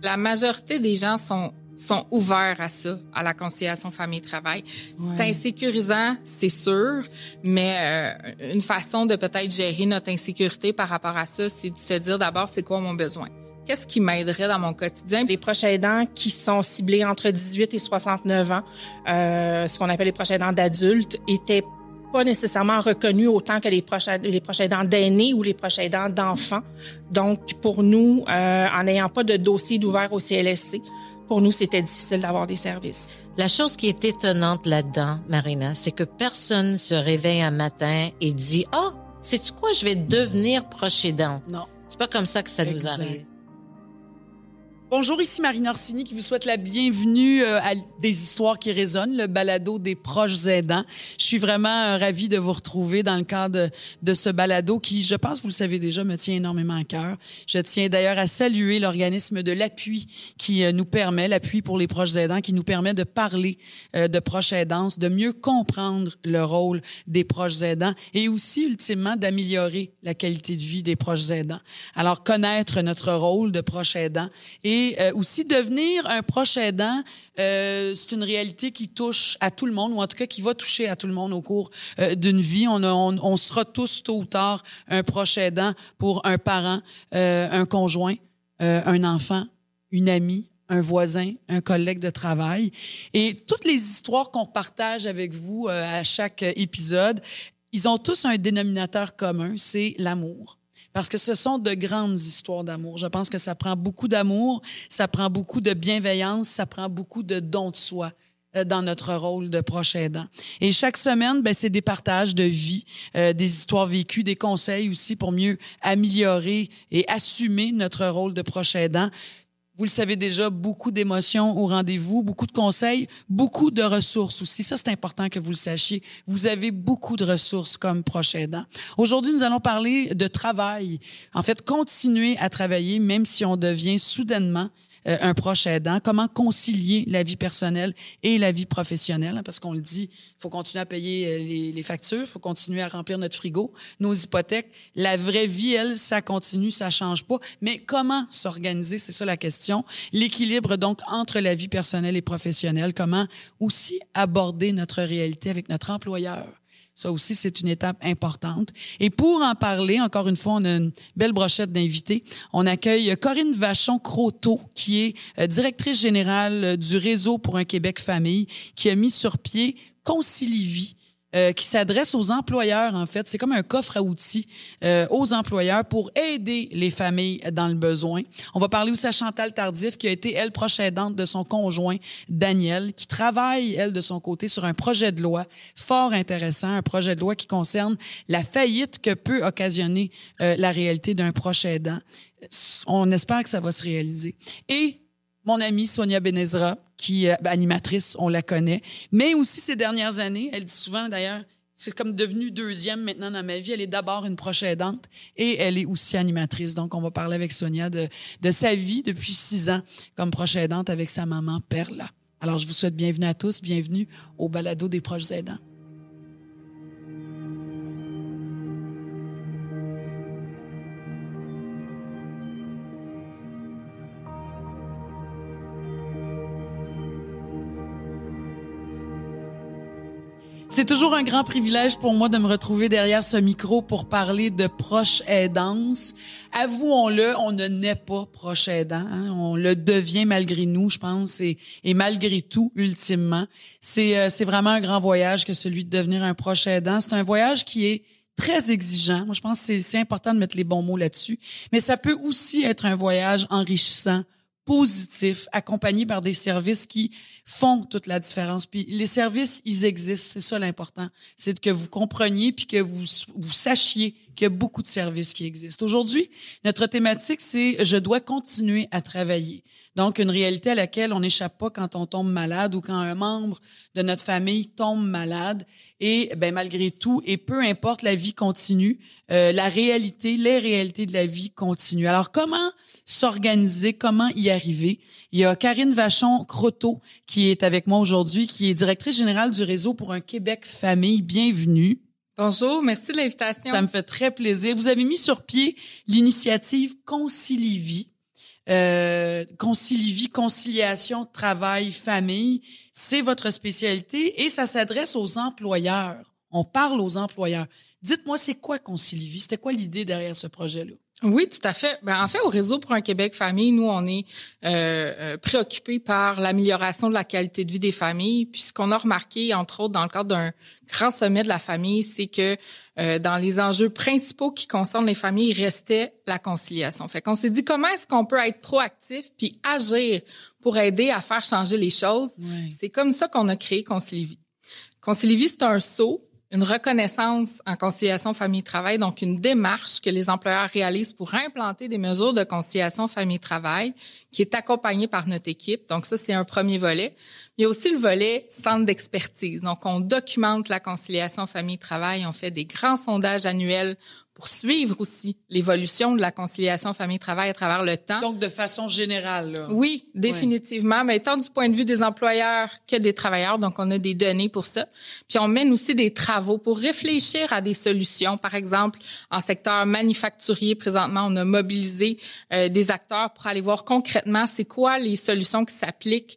La majorité des gens sont ouverts à ça, à la conciliation famille-travail. Ouais. C'est insécurisant, c'est sûr, mais une façon de peut-être gérer notre insécurité par rapport à ça, c'est de se dire d'abord, c'est quoi mon besoin? Qu'est-ce qui m'aiderait dans mon quotidien? Les proches aidants qui sont ciblés entre 18 et 69 ans, ce qu'on appelle les proches aidants d'adultes, étaient pas nécessairement reconnus autant que les proches aidants d'aînés ou les proches aidants d'enfants. Donc, pour nous, en n'ayant pas de dossier d'ouvert au CLSC, pour nous, c'était difficile d'avoir des services. La chose qui est étonnante là-dedans, Marina, c'est que personne se réveille un matin et dit « Ah, sais-tu quoi, je vais devenir proche aidant. » Non. C'est pas comme ça que ça nous arrive. Bonjour, ici Marina Orsini qui vous souhaite la bienvenue à Des histoires qui résonnent, le balado des proches aidants. Je suis vraiment ravie de vous retrouver dans le cadre de ce balado qui, je pense, vous le savez déjà, me tient énormément à cœur. Je tiens d'ailleurs à saluer l'organisme de l'appui qui nous permet, l'appui pour les proches aidants, qui nous permet de parler de proche aidance, de mieux comprendre le rôle des proches aidants et aussi, ultimement, d'améliorer la qualité de vie des proches aidants. Alors, connaître notre rôle de proche aidant et aussi devenir un proche aidant, c'est une réalité qui touche à tout le monde, ou en tout cas qui va toucher à tout le monde au cours d'une vie. On sera tous tôt ou tard un proche aidant pour un parent, un conjoint, un enfant, une amie, un voisin, un collègue de travail. Et toutes les histoires qu'on partage avec vous à chaque épisode, ils ont tous un dénominateur commun, c'est l'amour. Parce que ce sont de grandes histoires d'amour. Je pense que ça prend beaucoup d'amour, ça prend beaucoup de bienveillance, ça prend beaucoup de don de soi dans notre rôle de proche aidant. Et chaque semaine, c'est des partages de vie, des histoires vécues, des conseils aussi pour mieux améliorer et assumer notre rôle de proche aidant. Vous le savez déjà, beaucoup d'émotions au rendez-vous, beaucoup de conseils, beaucoup de ressources aussi. Ça, c'est important que vous le sachiez. Vous avez beaucoup de ressources comme proche aidant. Aujourd'hui, nous allons parler de travail. En fait, continuer à travailler, même si on devient soudainement un proche aidant. Comment concilier la vie personnelle et la vie professionnelle? Parce qu'on le dit, il faut continuer à payer les factures, il faut continuer à remplir notre frigo, nos hypothèques. La vraie vie, elle, ça continue, ça change pas. Mais comment s'organiser? C'est ça la question. L'équilibre, donc, entre la vie personnelle et professionnelle. Comment aussi aborder notre réalité avec notre employeur? Ça aussi, c'est une étape importante. Et pour en parler, encore une fois, on a une belle brochette d'invités. On accueille Corinne Vachon-Croteau, qui est directrice générale du Réseau pour un Québec famille, qui a mis sur pied Concilivie, qui s'adresse aux employeurs, en fait. C'est comme un coffre à outils aux employeurs pour aider les familles dans le besoin. On va parler aussi à Chantal Tardif, qui a été, elle, proche aidante de son conjoint, Daniel, qui travaille, elle, de son côté, sur un projet de loi fort intéressant, un projet de loi qui concerne la faillite que peut occasionner la réalité d'un proche aidant. On espère que ça va se réaliser. Et mon amie Sonia Benezra, qui est animatrice, on la connaît, mais aussi ces dernières années, elle dit souvent d'ailleurs, c'est comme devenu deuxième maintenant dans ma vie, elle est d'abord une proche aidante et elle est aussi animatrice. Donc, on va parler avec Sonia de sa vie depuis 6 ans comme proche aidante avec sa maman Perla. Alors, je vous souhaite bienvenue à tous, bienvenue au balado des proches aidants. C'est toujours un grand privilège pour moi de me retrouver derrière ce micro pour parler de proche aidance. Avouons-le, on ne naît pas proche aidant, hein? On le devient malgré nous, je pense, et malgré tout, ultimement. C'est vraiment un grand voyage que celui de devenir un proche aidant. C'est un voyage qui est très exigeant. Moi, je pense que c'est important de mettre les bons mots là-dessus. Mais ça peut aussi être un voyage enrichissant, positif, accompagné par des services qui font toute la différence. Puis les services, ils existent, c'est ça l'important. C'est que vous compreniez puis que vous sachiez qu'il y a beaucoup de services qui existent. Aujourd'hui, notre thématique, c'est « Je dois continuer à travailler ». Donc, une réalité à laquelle on n'échappe pas quand on tombe malade ou quand un membre de notre famille tombe malade. Et malgré tout, et peu importe, la vie continue. Les réalités de la vie continuent. Alors, comment s'organiser? Comment y arriver? Il y a Corinne Vachon-Croteau qui est avec moi aujourd'hui, qui est directrice générale du Réseau pour un Québec famille. Bienvenue. Bonjour, merci de l'invitation. Ça me fait très plaisir. Vous avez mis sur pied l'initiative Concilivie. Concilivie, conciliation, travail, famille, c'est votre spécialité et ça s'adresse aux employeurs. On parle aux employeurs. Dites-moi, c'est quoi Concilivie? C'était quoi l'idée derrière ce projet-là? Oui, tout à fait. En fait, au Réseau pour un Québec famille, nous, on est préoccupés par l'amélioration de la qualité de vie des familles. Puis ce qu'on a remarqué, entre autres, dans le cadre d'un grand sommet de la famille, c'est que dans les enjeux principaux qui concernent les familles, il restait la conciliation. Fait qu'on s'est dit, comment est-ce qu'on peut être proactif puis agir pour aider à faire changer les choses? Ouais. C'est comme ça qu'on a créé Concilivie. Concilivie, c'est un saut, une reconnaissance en conciliation famille-travail, donc une démarche que les employeurs réalisent pour implanter des mesures de conciliation famille-travail qui est accompagnée par notre équipe. Donc ça, c'est un premier volet. Il y a aussi le volet centre d'expertise. Donc, on documente la conciliation famille-travail. On fait des grands sondages annuels pour suivre aussi l'évolution de la conciliation famille-travail à travers le temps. Donc, de façon générale, là. Oui, définitivement. Ouais. Mais tant du point de vue des employeurs que des travailleurs. Donc, on a des données pour ça. Puis, on mène aussi des travaux pour réfléchir à des solutions. Par exemple, en secteur manufacturier, présentement, on a mobilisé des acteurs pour aller voir concrètement c'est quoi les solutions qui s'appliquent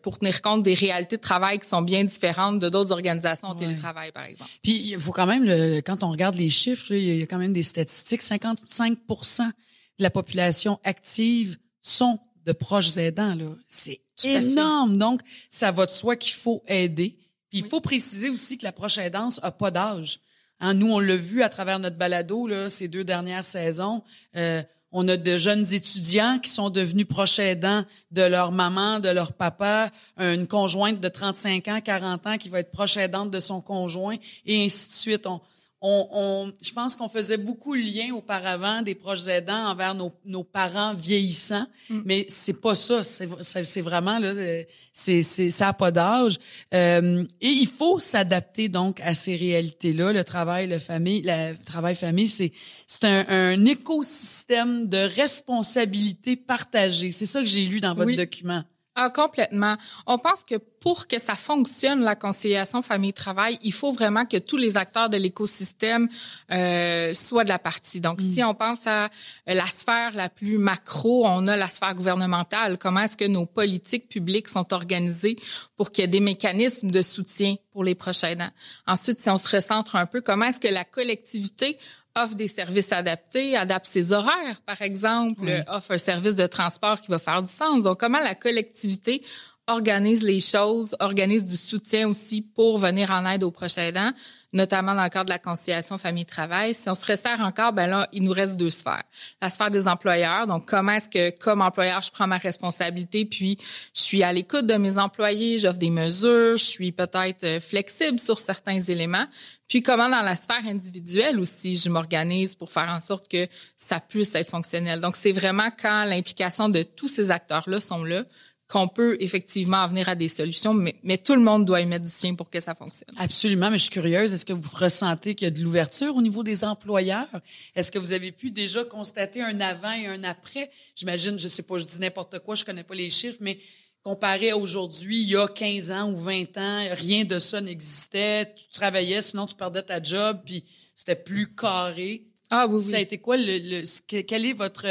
pour tenir compte des réalités de travail qui sont bien différentes de d'autres organisations au télétravail, par exemple. Puis, il faut quand même, quand on regarde les chiffres, là, il y a quand même des statistiques. 55% de la population active sont de proches aidants. Là. C'est énorme. Donc, ça va de soi qu'il faut aider. Puis, il faut préciser aussi que la proche aidance a pas d'âge. Hein, nous, on l'a vu à travers notre balado là, ces 2 dernières saisons. On a de jeunes étudiants qui sont devenus proches aidants de leur maman, de leur papa, une conjointe de 35 ans, 40 ans qui va être proche aidante de son conjoint et ainsi de suite. Je pense qu'on faisait beaucoup le lien auparavant des proches aidants envers nos parents vieillissants, mais c'est pas ça. C'est vraiment là, ça a pas d'âge. Et il faut s'adapter donc à ces réalités-là. Le travail, travail-famille, c'est un écosystème de responsabilité partagée. C'est ça que j'ai lu dans votre document. Ah, complètement. On pense que pour que ça fonctionne, la conciliation famille-travail, il faut vraiment que tous les acteurs de l'écosystème soient de la partie. Donc, si on pense à la sphère la plus macro, on a la sphère gouvernementale. Comment est-ce que nos politiques publiques sont organisées pour qu'il y ait des mécanismes de soutien pour les proches aidants? Ensuite, si on se recentre un peu, comment est-ce que la collectivité offre des services adaptés, adapte ses horaires, par exemple, offre un service de transport qui va faire du sens. Donc, comment la collectivité organise les choses, organise du soutien aussi pour venir en aide aux proches aidants, notamment dans le cadre de la conciliation famille-travail. Si on se resserre encore, ben là, il nous reste 2 sphères. La sphère des employeurs, donc comment est-ce que, comme employeur, je prends ma responsabilité, puis je suis à l'écoute de mes employés, j'offre des mesures, je suis peut-être flexible sur certains éléments. Puis comment dans la sphère individuelle aussi, je m'organise pour faire en sorte que ça puisse être fonctionnel. Donc, c'est vraiment quand l'implication de tous ces acteurs-là sont là, qu'on peut effectivement en venir à des solutions, mais tout le monde doit y mettre du sien pour que ça fonctionne. Absolument, mais je suis curieuse. Est-ce que vous ressentez qu'il y a de l'ouverture au niveau des employeurs? Est-ce que vous avez pu déjà constater un avant et un après? J'imagine, je sais pas, je dis n'importe quoi, je connais pas les chiffres, mais comparé à aujourd'hui, il y a 15 ans ou 20 ans, rien de ça n'existait. Tu travaillais, sinon tu perdais ta job, puis c'était plus carré. Ah oui, Ça a été quoi quelle est votre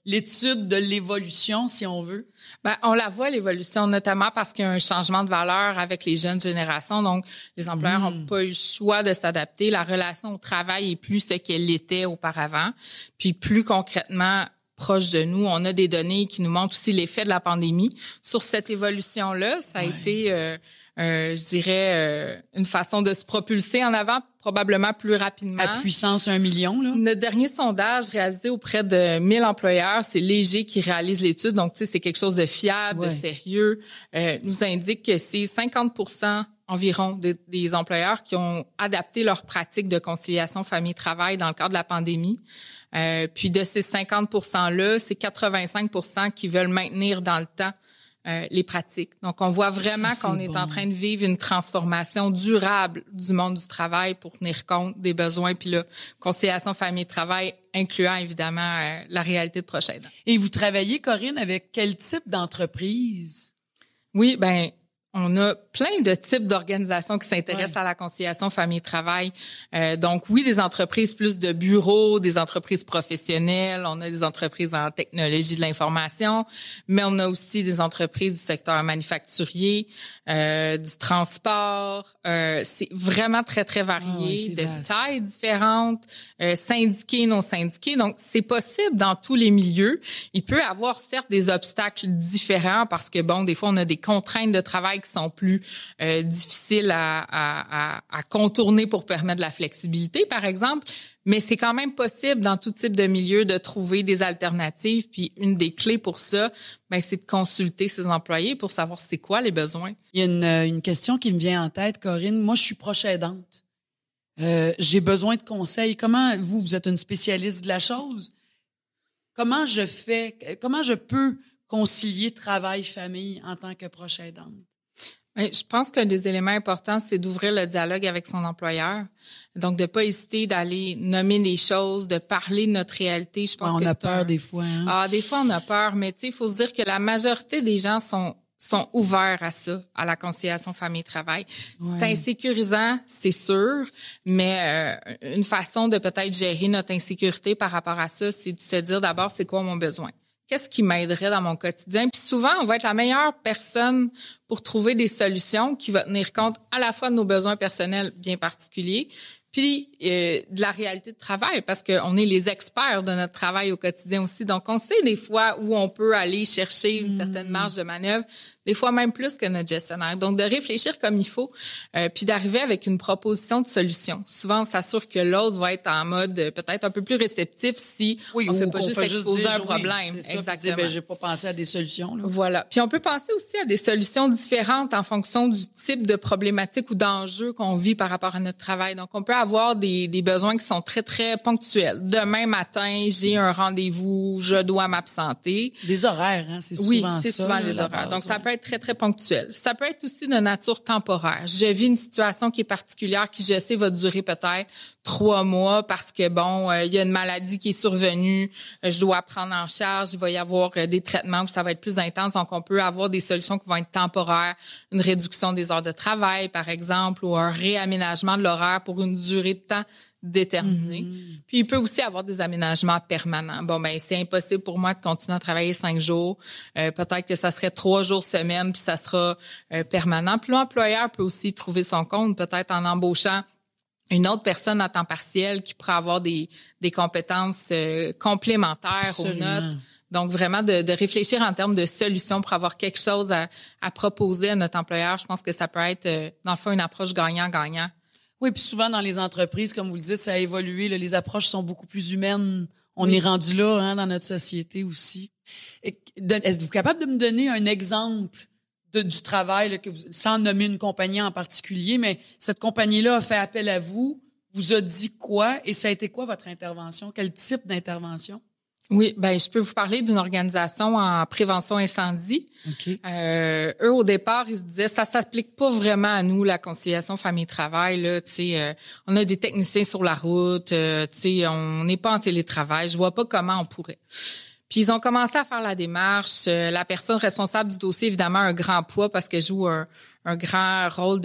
l'étude de l'évolution, si on veut? Ben, on la voit, l'évolution, notamment parce qu'il y a un changement de valeur avec les jeunes générations. Donc, les employeurs n'ont pas eu le choix de s'adapter. La relation au travail est plus ce qu'elle était auparavant. Puis, plus concrètement, proche de nous, on a des données qui nous montrent aussi l'effet de la pandémie sur cette évolution-là. Ça a été, je dirais, une façon de se propulser en avant, probablement plus rapidement. À puissance 1 million, là. Notre dernier sondage réalisé auprès de 1000 employeurs, c'est Léger qui réalise l'étude. Donc, tu sais, c'est quelque chose de fiable, de sérieux. Nous indique que c'est 50% environ des employeurs qui ont adapté leurs pratiques de conciliation famille-travail dans le cadre de la pandémie. Puis de ces 50%-là, c'est 85% qui veulent maintenir dans le temps les pratiques. Donc, on voit vraiment qu'on est en train de vivre une transformation durable du monde du travail pour tenir compte des besoins. Puis là, conciliation famille-travail, incluant évidemment la réalité de proches aidants. Et vous travaillez, Corinne, avec quel type d'entreprise? Oui, ben On a plein de types d'organisations qui s'intéressent à la conciliation famille-travail. Donc oui, des entreprises plus de bureaux, des entreprises professionnelles, on a des entreprises en technologie de l'information, mais on a aussi des entreprises du secteur manufacturier, du transport. C'est vraiment très, très varié, de tailles différentes, syndiqués, non syndiqués. Donc, c'est possible dans tous les milieux. Il peut y avoir certes des obstacles différents parce que, bon, des fois, on a des contraintes de travail qui sont plus difficiles à contourner pour permettre de la flexibilité, par exemple. Mais c'est quand même possible dans tout type de milieu de trouver des alternatives. Puis une des clés pour ça, c'est de consulter ses employés pour savoir c'est quoi les besoins. Il y a une question qui me vient en tête, Corinne. Moi, je suis proche aidante. J'ai besoin de conseils. Comment, vous êtes une spécialiste de la chose. Comment je peux concilier travail-famille en tant que proche aidante? Je pense qu'un des éléments importants, c'est d'ouvrir le dialogue avec son employeur. Donc, de pas hésiter d'aller nommer les choses, de parler de notre réalité. Je pense on a peur des fois. Hein? Des fois, on a peur, mais tu sais, il faut se dire que la majorité des gens sont ouverts à ça, à la conciliation famille-travail. Ouais. C'est insécurisant, c'est sûr, mais une façon de peut-être gérer notre insécurité par rapport à ça, c'est de se dire d'abord, c'est quoi mon besoin? Qu'est-ce qui m'aiderait dans mon quotidien? Puis souvent, on va être la meilleure personne pour trouver des solutions qui vont tenir compte à la fois de nos besoins personnels bien particuliers, puis de la réalité de travail, parce qu'on est les experts de notre travail au quotidien aussi. Donc, on sait des fois où on peut aller chercher une certaine marge de manœuvre, des fois même plus que notre gestionnaire. Donc, de réfléchir comme il faut, puis d'arriver avec une proposition de solution. Souvent, on s'assure que l'autre va être en mode peut-être un peu plus réceptif si on fait pas juste exposer un problème. C'est ça, exactement. Dire, j'ai pas pensé à des solutions. Là. Voilà. Puis on peut penser aussi à des solutions différentes en fonction du type de problématique ou d'enjeu qu'on vit par rapport à notre travail. Donc, on peut avoir des besoins qui sont très, très ponctuels. Demain matin, j'ai un rendez-vous, je dois m'absenter. Des horaires, hein, c'est souvent ça. Oui, c'est souvent les horaires. Donc, ça peut être très, très ponctuel. Ça peut être aussi de nature temporaire. Je vis une situation qui est particulière, qui, je sais, va durer peut-être 3 mois parce que, il y a une maladie qui est survenue, je dois prendre en charge, il va y avoir des traitements où ça va être plus intense. Donc, on peut avoir des solutions qui vont être temporaires, une réduction des heures de travail, par exemple, ou un réaménagement de l'horaire pour une durée de temps déterminée. Puis, il peut aussi avoir des aménagements permanents. C'est impossible pour moi de continuer à travailler 5 jours. Peut-être que ça serait 3 jours semaine, puis ça sera permanent. Puis l'employeur peut aussi trouver son compte, peut-être en embauchant une autre personne à temps partiel qui pourrait avoir des compétences complémentaires aux notes. Donc, vraiment, de réfléchir en termes de solutions pour avoir quelque chose à proposer à notre employeur. Je pense que ça peut être, dans le fond, une approche gagnant-gagnant. Oui, puis souvent, dans les entreprises, comme vous le dites, ça a évolué. Là, les approches sont beaucoup plus humaines. On est rendu là dans notre société aussi. Êtes-vous capable de me donner un exemple du travail, là, sans nommer une compagnie en particulier, mais cette compagnie-là a fait appel à vous, vous a dit quoi et ça a été quoi votre intervention? Quel type d'intervention? Oui, je peux vous parler d'une organisation en prévention incendie. Okay. Eux, au départ, ils se disaient ça s'applique pas vraiment à nous, la conciliation famille-travail. Là, on a des techniciens sur la route, on n'est pas en télétravail. Je vois pas comment on pourrait. Puis ils ont commencé à faire la démarche. La personne responsable du dossier, évidemment, a un grand poids parce qu'elle joue un grand rôle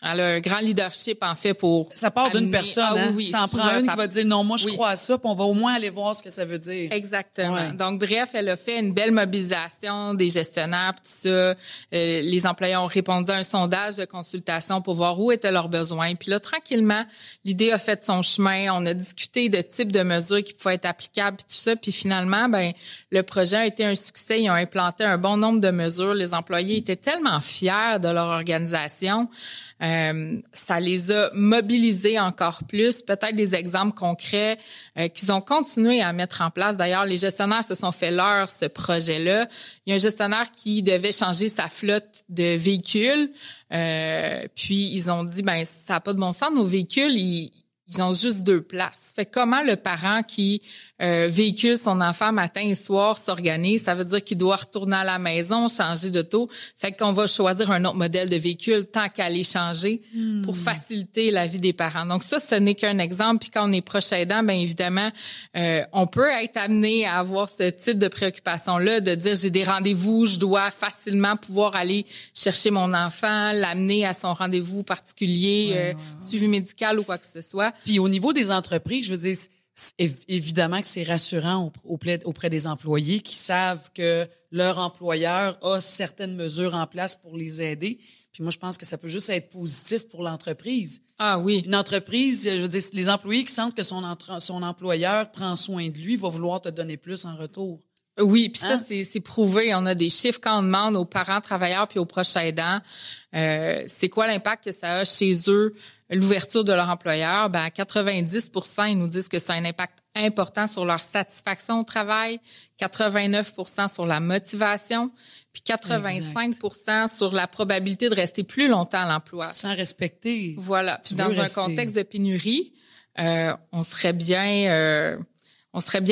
elle a un grand leadership, en fait, pour... Ça part d'une personne, oui, ça en prend une qui va dire « Non, moi, je crois à ça », puis on va au moins aller voir ce que ça veut dire. Exactement. Ouais. Donc, bref, elle a fait une belle mobilisation des gestionnaires, tout ça. Les employés ont répondu à un sondage de consultation pour voir où étaient leurs besoins. Puis là, tranquillement, l'idée a fait son chemin. On a discuté de types de mesures qui pouvaient être applicables, puis tout ça. Puis finalement, le projet a été un succès. Ils ont implanté un bon nombre de mesures. Les employés étaient tellement fiers de leur organisation. Ça les a mobilisés encore plus. Peut-être des exemples concrets qu'ils ont continué à mettre en place. D'ailleurs, les gestionnaires se sont fait ce projet-là. Il y a un gestionnaire qui devait changer sa flotte de véhicules. Puis, ils ont dit, ça n'a pas de bon sens, nos véhicules, ils ont juste 2 places. Fait comment le parent qui véhicule son enfant matin et soir, s'organise, ça veut dire qu'il doit retourner à la maison, changer d'auto. Fait qu'on va choisir un autre modèle de véhicule tant qu'à les changer pour faciliter la vie des parents. Donc ça, ce n'est qu'un exemple. Puis quand on est proche aidant, bien évidemment, on peut être amené à avoir ce type de préoccupation-là, de dire j'ai des rendez-vous, je dois facilement pouvoir aller chercher mon enfant, l'amener à son rendez-vous particulier, suivi médical ou quoi que ce soit. Puis au niveau des entreprises, je veux dire, évidemment que c'est rassurant auprès des employés qui savent que leur employeur a certaines mesures en place pour les aider. Puis moi, je pense que ça peut juste être positif pour l'entreprise. Ah oui. Une entreprise, je veux dire, les employés qui sentent que son employeur prend soin de lui, va vouloir te donner plus en retour. Oui, puis ça, c'est prouvé. On a des chiffres quand on demande aux parents travailleurs puis aux proches aidants, c'est quoi l'impact que ça a chez eux, l'ouverture de leur employeur. Ben, à 90%, ils nous disent que ça a un impact important sur leur satisfaction au travail, 89% sur la motivation, puis 85% sur la probabilité de rester plus longtemps à l'emploi. Tu te sens respecté. Voilà. Puis dans un contexte de pénurie, on serait bien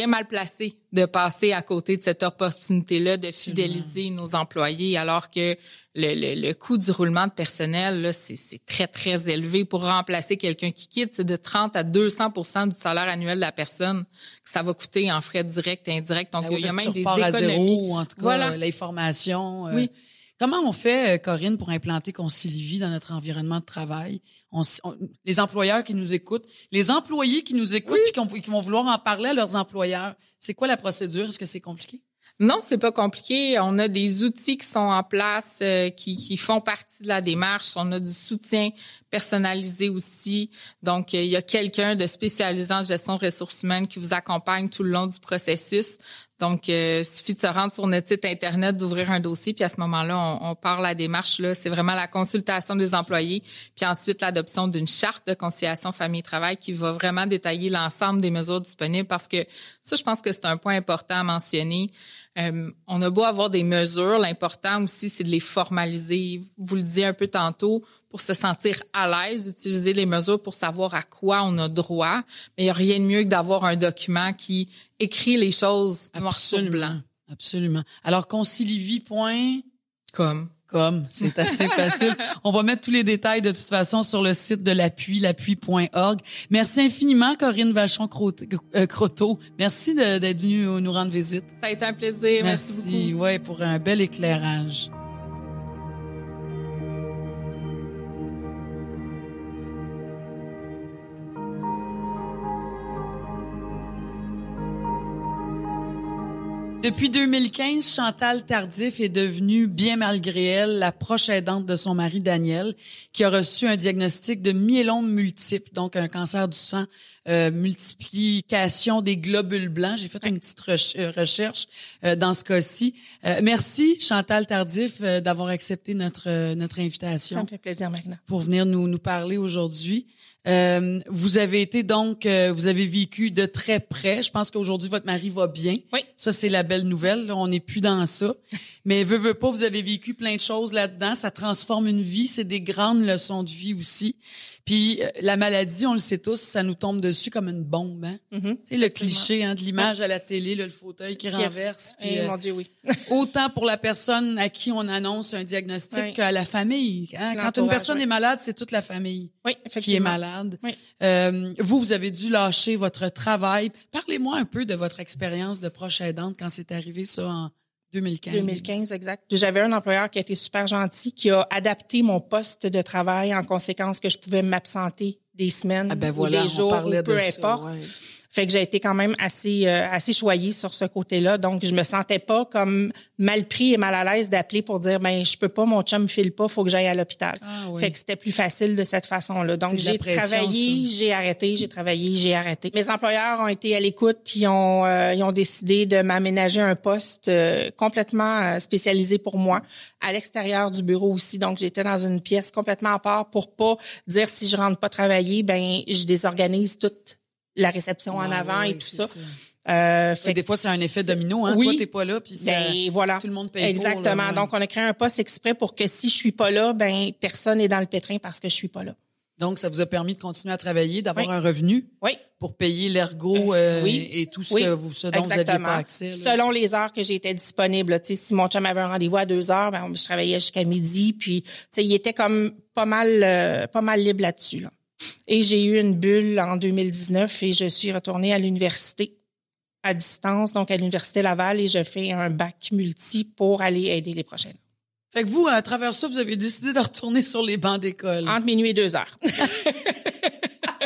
mal placé de passer à côté de cette opportunité-là de fidéliser nos employés, alors que le coût du roulement de personnel, là, c'est très, très élevé. Pour remplacer quelqu'un qui quitte, c'est de 30 à 200% du salaire annuel de la personne que ça va coûter en frais directs et indirects. Donc, il y a même des économies. À zéro, en tout cas, l'information. Oui. Comment on fait, Corinne, pour implanter Concilivie dans notre environnement de travail? Les employeurs qui nous écoutent, les employés qui nous écoutent puis qui vont vouloir en parler à leurs employeurs. C'est quoi la procédure? Est-ce que c'est compliqué? Non, c'est pas compliqué. On a des outils qui sont en place, qui font partie de la démarche. On a du soutien personnalisé aussi. Donc, il y a quelqu'un de spécialisé en gestion de ressources humaines qui vous accompagne tout le long du processus. Donc, il suffit de se rendre sur notre site Internet, d'ouvrir un dossier, puis à ce moment-là, on part la démarche. Là, c'est vraiment la consultation des employés, puis ensuite l'adoption d'une charte de conciliation famille-travail qui va vraiment détailler l'ensemble des mesures disponibles, parce que ça, je pense que c'est un point important à mentionner. On a beau avoir des mesures, l'important aussi, c'est de les formaliser. Vous le disiez un peu tantôt, pour se sentir à l'aise d'utiliser les mesures pour savoir à quoi on a droit. Mais il n'y a rien de mieux que d'avoir un document qui écrit les choses noir sur blanc. Absolument. Alors, concilivie.com. C'est assez facile. On va mettre tous les détails de toute façon sur le site de l'appui.org. Merci infiniment, Corinne Vachon-Croteau. Merci d'être venue nous rendre visite. Ça a été un plaisir. Merci beaucoup. Ouais, pour un bel éclairage. Depuis 2015, Chantal Tardif est devenue, bien malgré elle, la proche aidante de son mari Daniel, qui a reçu un diagnostic de myélome multiple, donc un cancer du sang, multiplication des globules blancs. J'ai fait une petite recherche dans ce cas-ci. Merci, Chantal Tardif, d'avoir accepté notre invitation. Ça me fait plaisir, Marina. Pour venir nous parler aujourd'hui. Vous avez été donc, vous avez vécu de très près. Je pense qu'aujourd'hui, votre mari va bien. Oui. Ça, c'est la belle nouvelle. Là, on n'est plus dans ça. Mais veut pas, vous avez vécu plein de choses là-dedans. Ça transforme une vie. C'est des grandes leçons de vie aussi. Puis la maladie, on le sait tous, ça nous tombe dessus comme une bombe. Hein? Mm-hmm. Tu sais, le cliché de l'image à la télé, le fauteuil qui renverse. Puis, mon Dieu, oui. Autant pour la personne à qui on annonce un diagnostic qu'à la famille. Hein? Quand une personne est malade, c'est toute la famille qui est malade. Oui. Vous avez dû lâcher votre travail. Parlez-moi un peu de votre expérience de proche aidante quand c'est arrivé ça en 2015. 2015, exact. J'avais un employeur qui a été super gentil, qui a adapté mon poste de travail en conséquence que je pouvais m'absenter des semaines ou des jours, ou peu importe. Ouais. Fait que j'ai été quand même assez choyée sur ce côté-là. Donc, je me sentais pas comme mal pris et mal à l'aise d'appeler pour dire, je peux pas, mon chum me file pas, faut que j'aille à l'hôpital. Ah, oui. Fait que c'était plus facile de cette façon-là. Donc, j'ai travaillé, j'ai arrêté, j'ai travaillé, j'ai arrêté. Mes employeurs ont été à l'écoute, ils ont décidé de m'aménager un poste complètement spécialisé pour moi, à l'extérieur du bureau aussi. Donc, j'étais dans une pièce complètement à part pour pas dire si je rentre pas travailler, je désorganise toute la réception en avant et tout ça. Fait des fois, c'est un effet domino. Hein? Oui. Toi, t'es pas là, puis voilà. Tout le monde paye Exactement. pour. Là, Donc, on a créé un poste exprès pour que si je suis pas là, personne n'est dans le pétrin parce que je suis pas là. Donc, ça vous a permis de continuer à travailler, d'avoir un revenu pour payer l'ergo et tout ce dont vous n'aviez pas accès. Là. Selon les heures que j'étais disponible. Là, si mon chum avait un rendez-vous à 2h, ben, je travaillais jusqu'à midi. Puis, il était comme pas mal libre là-dessus. Là. Et j'ai eu une bulle en 2019 et je suis retournée à l'université à distance, donc à l'Université Laval, et je fais un bac multi pour aller aider les prochaines. Fait que vous, à travers ça, vous avez décidé de retourner sur les bancs d'école. Entre minuit et 2h.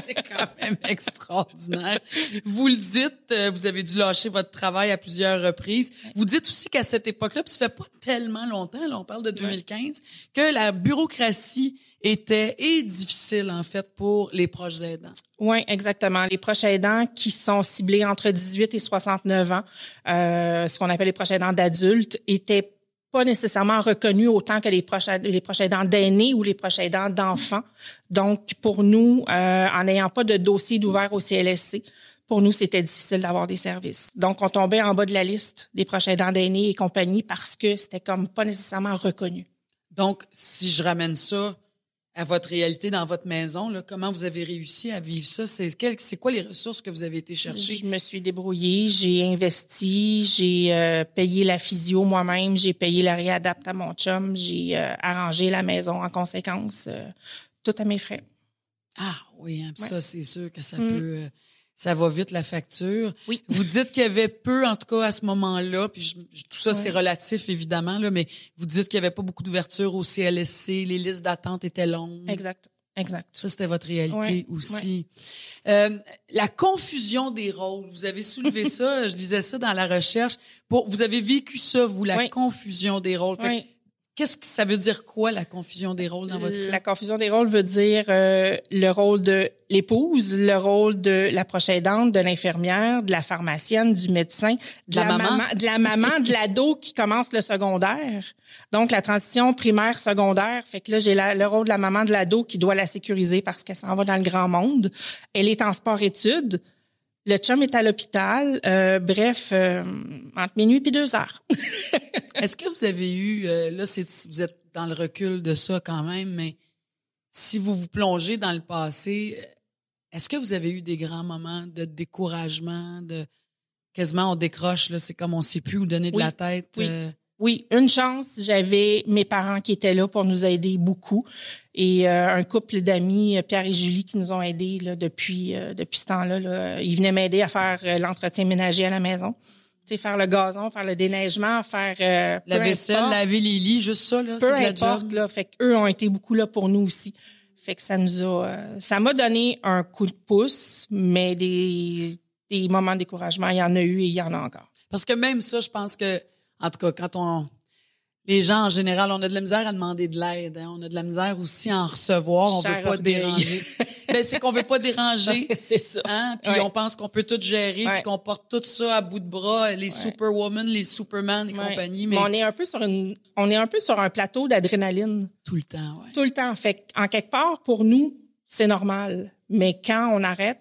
C'est quand même extraordinaire. Vous le dites, vous avez dû lâcher votre travail à plusieurs reprises. Vous dites aussi qu'à cette époque-là, puis ça fait pas tellement longtemps, là, on parle de 2015, que la bureaucratie était difficile, en fait, pour les proches aidants. Oui, exactement. Les proches aidants qui sont ciblés entre 18 et 69 ans, ce qu'on appelle les proches aidants d'adultes, étaient pas nécessairement reconnus autant que les proches aidants d'aînés ou les proches aidants d'enfants. Donc, pour nous, en n'ayant pas de dossier d'ouvert au CLSC, pour nous, c'était difficile d'avoir des services. Donc, on tombait en bas de la liste des proches aidants d'aînés et compagnie parce que c'était comme pas nécessairement reconnu. Donc, si je ramène ça à votre réalité dans votre maison, là, comment vous avez réussi à vivre ça? C'est quoi les ressources que vous avez été chercher? Je me suis débrouillée, j'ai investi, j'ai payé la physio moi-même, j'ai payé la réadapte à mon chum, j'ai arrangé la maison en conséquence, tout à mes frais. Ah oui, hein, ça, c'est sûr que ça peut... ça va vite, la facture. Oui. Vous dites qu'il y avait peu, en tout cas, à ce moment-là, puis tout ça, c'est relatif, évidemment, là, mais vous dites qu'il n'y avait pas beaucoup d'ouverture au CLSC, les listes d'attente étaient longues. Exact. Ça, c'était votre réalité aussi. La confusion des rôles, vous avez soulevé ça, je lisais ça dans la recherche. Vous avez vécu ça, vous, la confusion des rôles. Fait qu'est-ce que ça veut dire quoi, la confusion des rôles dans votre cas? La confusion des rôles veut dire le rôle de l'épouse, le rôle de la proche aidante, de l'infirmière, de la pharmacienne, du médecin, de la maman, de l'ado qui commence le secondaire. Donc, la transition primaire-secondaire, fait que là, j'ai le rôle de la maman de l'ado qui doit la sécuriser parce qu'elle s'en va dans le grand monde. Elle est en sport-études. Le chum est à l'hôpital. Bref, entre minuit et 2h. Est-ce que vous avez eu, vous êtes dans le recul de ça quand même, mais si vous vous plongez dans le passé, est-ce que vous avez eu des grands moments de découragement, de quasiment on décroche, là, c'est comme on ne sait plus où donner de la tête? Oui, une chance, j'avais mes parents qui étaient là pour nous aider beaucoup et un couple d'amis, Pierre et Julie, qui nous ont aidés là, depuis ce temps-là. Là. Ils venaient m'aider à faire l'entretien ménager à la maison. Tu sais, faire le gazon, faire le déneigement, faire la vaisselle, laver les lits, juste ça, là, c'est de la job. Là, fait qu'eux ont été beaucoup là pour nous aussi. Fait que ça m'a donné un coup de pouce, mais des moments de découragement, il y en a eu et il y en a encore. Parce que même ça, je pense que en tout cas, les gens, en général, on a de la misère à demander de l'aide. Hein? On a de la misère aussi à en recevoir. On veut pas déranger. C'est qu'on veut pas déranger. C'est ça. Hein? Puis on pense qu'on peut tout gérer, puis qu'on porte tout ça à bout de bras, les superwomen, les superman et compagnie. Mais on est un peu sur un plateau d'adrénaline. Tout le temps, oui. Tout le temps. Fait en quelque part, pour nous, c'est normal. Mais quand on arrête,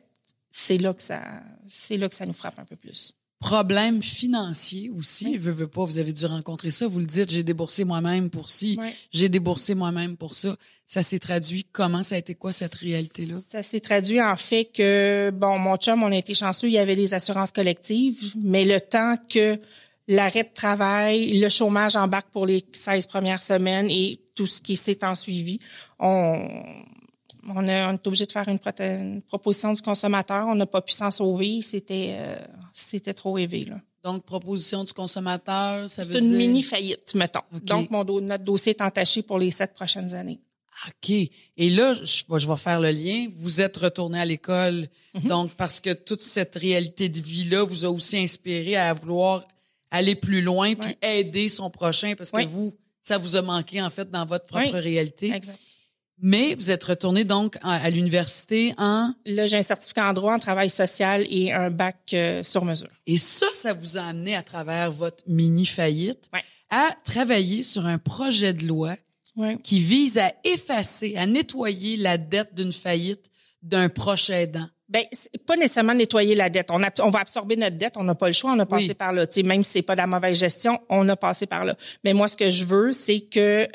c'est là que ça nous frappe un peu plus. Problème financier aussi, veut pas, vous avez dû rencontrer ça, vous le dites, j'ai déboursé moi-même pour ci, j'ai déboursé moi-même pour ça. Ça s'est traduit comment? Ça a été quoi cette réalité-là? Ça s'est traduit en fait que, mon chum, on a été chanceux, il y avait les assurances collectives, mais le temps que l'arrêt de travail, le chômage embarque pour les 16 premières semaines et tout ce qui s'est en suivi, on est obligé de faire une proposition du consommateur. On n'a pas pu s'en sauver. C'était trop élevé, là. Donc, proposition du consommateur, ça veut dire... C'est une mini-faillite, mettons. Okay. Donc, notre dossier est entaché pour les 7 prochaines années. OK. Et là, je vais faire le lien. Vous êtes retourné à l'école, donc parce que toute cette réalité de vie-là vous a aussi inspiré à vouloir aller plus loin puis aider son prochain parce que ça vous a manqué, en fait, dans votre propre réalité. Exact. Mais vous êtes retourné donc à l'université en... Là, j'ai un certificat en droit, en travail social et un bac sur mesure. Et ça vous a amené à travers votre mini-faillite à travailler sur un projet de loi qui vise à effacer, à nettoyer la dette d'une faillite d'un proche aidant. Ben, c'est pas nécessairement nettoyer la dette. On va absorber notre dette. On n'a pas le choix. On a passé par là. Tu sais, même si c'est pas de la mauvaise gestion, on a passé par là. Mais moi, ce que je veux, c'est que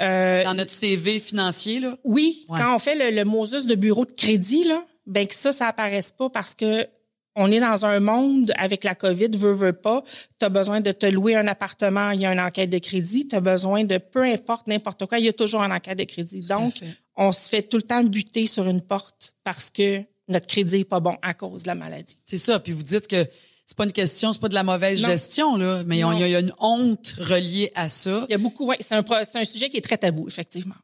dans notre CV financier, là. Oui, quand on fait le Moses de bureau de crédit, là, ben que ça apparaisse pas parce que on est dans un monde avec la COVID, veux pas. Tu as besoin de te louer un appartement, il y a une enquête de crédit. Tu as besoin de peu importe, n'importe quoi, il y a toujours une enquête de crédit. Donc, on se fait tout le temps buter sur une porte parce que notre crédit est pas bon à cause de la maladie. C'est ça. Puis vous dites que c'est pas une question, c'est pas de la mauvaise gestion, là, mais il y a une honte reliée à ça. Il y a beaucoup, c'est un sujet qui est très tabou, effectivement.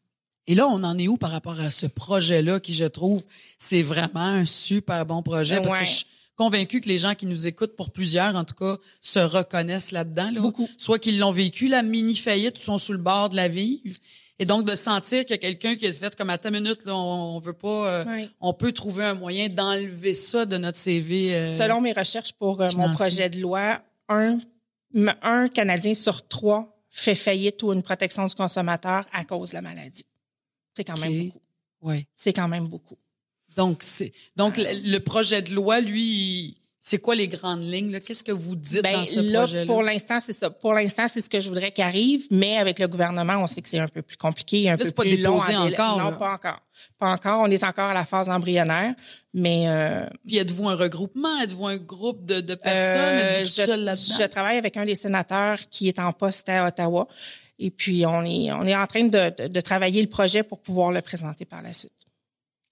Et là, on en est où par rapport à ce projet-là qui, je trouve, c'est vraiment un super bon projet parce que je suis convaincue que les gens qui nous écoutent, pour plusieurs, en tout cas, se reconnaissent là-dedans, là. Beaucoup. Soit qu'ils l'ont vécu, la mini-faillite, ou sont sur le bord de la vivre. Et donc, de sentir qu'il y a quelqu'un qui a fait comme à ta minute, là, on veut pas, on peut trouver un moyen d'enlever ça de notre CV. Selon mes recherches pour mon projet de loi, un Canadien sur 3 fait faillite ou une protection du consommateur à cause de la maladie. C'est quand même beaucoup. Ouais. C'est quand même beaucoup. Donc, le projet de loi, lui, c'est quoi les grandes lignes, là? Qu'est-ce que vous dites dans ce projet-là? Pour l'instant, c'est ça. Pour l'instant, c'est ce que je voudrais qu'il arrive, mais avec le gouvernement, on sait que c'est un peu plus compliqué, un peu plus long. C'est pas déposé encore, Non, pas encore. Pas encore. On est encore à la phase embryonnaire, mais... Puis êtes-vous un regroupement? Êtes-vous un groupe de personnes? Êtes-vous tout seul là-dedans? Je travaille avec un des sénateurs qui est en poste à Ottawa. Et puis, on est en train de travailler le projet pour pouvoir le présenter par la suite.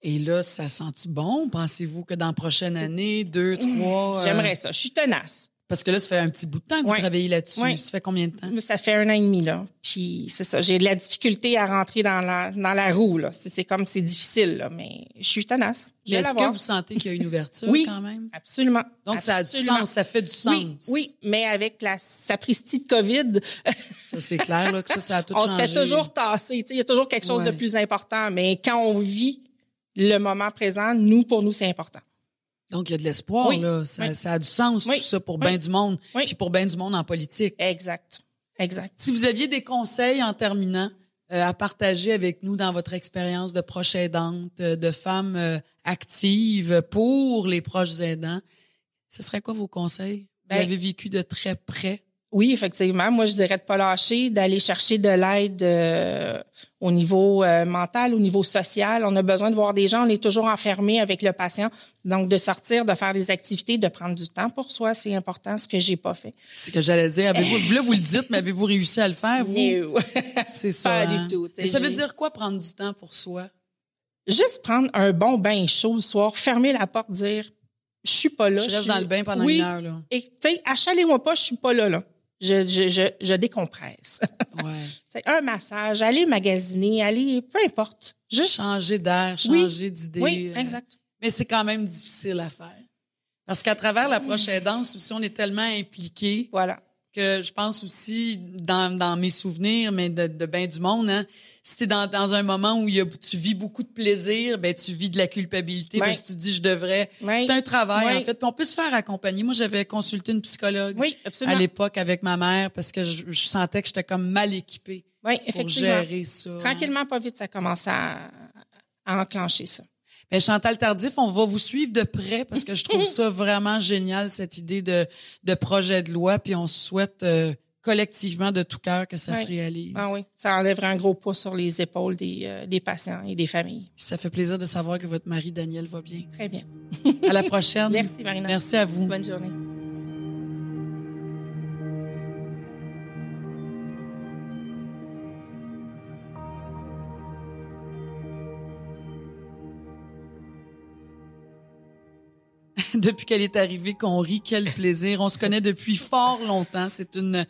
Et là, ça sent-tu bon? Pensez-vous que dans la prochaine année, 2, 3... J'aimerais ça. Je suis tenace. Parce que là, ça fait un petit bout de temps que vous travaillez là-dessus. Oui. Ça fait combien de temps? Ça fait 1 an et demi, là. Puis c'est ça. J'ai de la difficulté à rentrer dans la roue, là. C'est difficile, là. Mais je suis tenace. Est-ce que vous sentez qu'il y a une ouverture quand même? Absolument. Donc, ça a du sens, ça fait du sens. Oui, mais avec la sapristi de COVID. Ça, c'est clair, là, que ça a tout changé. On se fait toujours tasser. Tu sais, il y a toujours quelque chose de plus important. Mais quand on vit le moment présent, pour nous, c'est important. Donc, il y a de l'espoir, là. Ça a du sens, tout ça, pour bien du monde. Puis pour bien du monde en politique. Exact. Si vous aviez des conseils en terminant à partager avec nous dans votre expérience de proche aidante, de femme active pour les proches aidants, ce serait quoi vos conseils? Vous l'avez vécu de très près? Oui, effectivement. Moi, je dirais de pas lâcher, d'aller chercher de l'aide au niveau mental, au niveau social. On a besoin de voir des gens. On est toujours enfermé avec le patient. Donc, de sortir, de faire des activités, de prendre du temps pour soi, c'est important, ce que j'ai pas fait. C'est ce que j'allais dire. Là, vous le dites, mais avez-vous réussi à le faire, vous? No. C'est ça. Pas du tout. Mais ça veut dire quoi, prendre du temps pour soi? Juste prendre un bon bain chaud le soir, fermer la porte, dire « Je suis pas là. » Je reste dans le bain pendant 1 heure, là. Et, tu sais, achalez-moi pas, je suis pas là. Je décompresse. Ouais. Un massage, aller magasiner, aller, peu importe. Juste changer d'air, changer d'idée. Oui, exact. Mais c'est quand même difficile à faire. Parce qu'à travers la proche aidance aussi, on est tellement impliqués. Voilà. Que je pense aussi, dans mes souvenirs, mais de bien du monde, hein, si t'es dans un moment où tu vis beaucoup de plaisir, ben tu vis de la culpabilité parce que tu te dis je devrais. C'est un travail en fait. Puis on peut se faire accompagner. Moi, j'avais consulté une psychologue à l'époque avec ma mère parce que je sentais que j'étais comme mal équipée pour gérer ça. Tranquillement, pas vite, ça commence à enclencher ça. Ben, Chantal Tardif, on va vous suivre de près parce que je trouve ça vraiment génial, cette idée de projet de loi, puis on souhaite collectivement de tout cœur que ça se réalise. Ah oui, ça enlèverait un gros poids sur les épaules des patients et des familles. Ça fait plaisir de savoir que votre mari Daniel va bien. Très bien. À la prochaine. Merci Marina. Merci à vous. Bonne journée. Depuis qu'elle est arrivée, qu'on rit, quel plaisir. On se connaît depuis fort longtemps. C'est une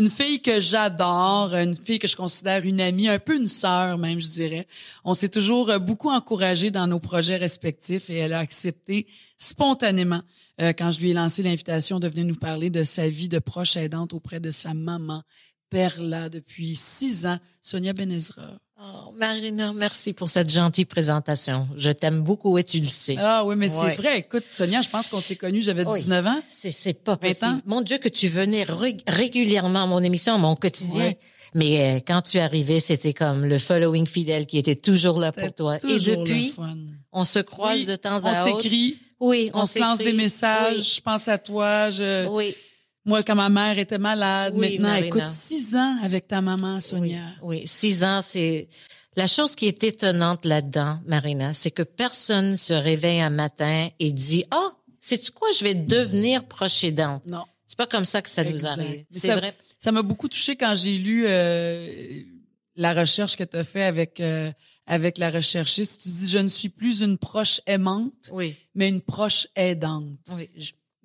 fille que j'adore, une fille que je considère une amie, un peu une sœur même, je dirais. On s'est toujours beaucoup encouragés dans nos projets respectifs et elle a accepté spontanément quand je lui ai lancé l'invitation de venir nous parler de sa vie de proche aidante auprès de sa maman, Perla, depuis 6 ans, Sonia Benezra. Oh, Marina, merci pour cette gentille présentation. Je t'aime beaucoup et tu le sais. Ah oui, mais c'est vrai. Écoute, Sonia, je pense qu'on s'est connus, j'avais 19 ans. C'est pas possible. Mon Dieu, que tu venais régulièrement à mon émission, à mon quotidien. Ouais. Mais quand tu arrivais, c'était comme le following fidèle qui était toujours là pour toi. Et depuis, on se croise de temps à autre. On s'écrit. Oui, On se lance des messages, je pense à toi, Oui. Moi, quand ma mère était malade, Oui, maintenant, Marina. écoute, 6 ans avec ta maman, Sonia. Oui, 6 ans, c'est... La chose qui est étonnante là-dedans, Marina, c'est que personne se réveille un matin et dit « Ah, sais-tu quoi, je vais devenir proche aidante. » Non. C'est pas comme ça que ça nous Exact. arrive. Mais C'est vrai. Ça m'a beaucoup touché quand j'ai lu la recherche que tu as fait avec la recherchiste. Tu dis « Je ne suis plus une proche aimante, Oui, mais une proche aidante. » oui.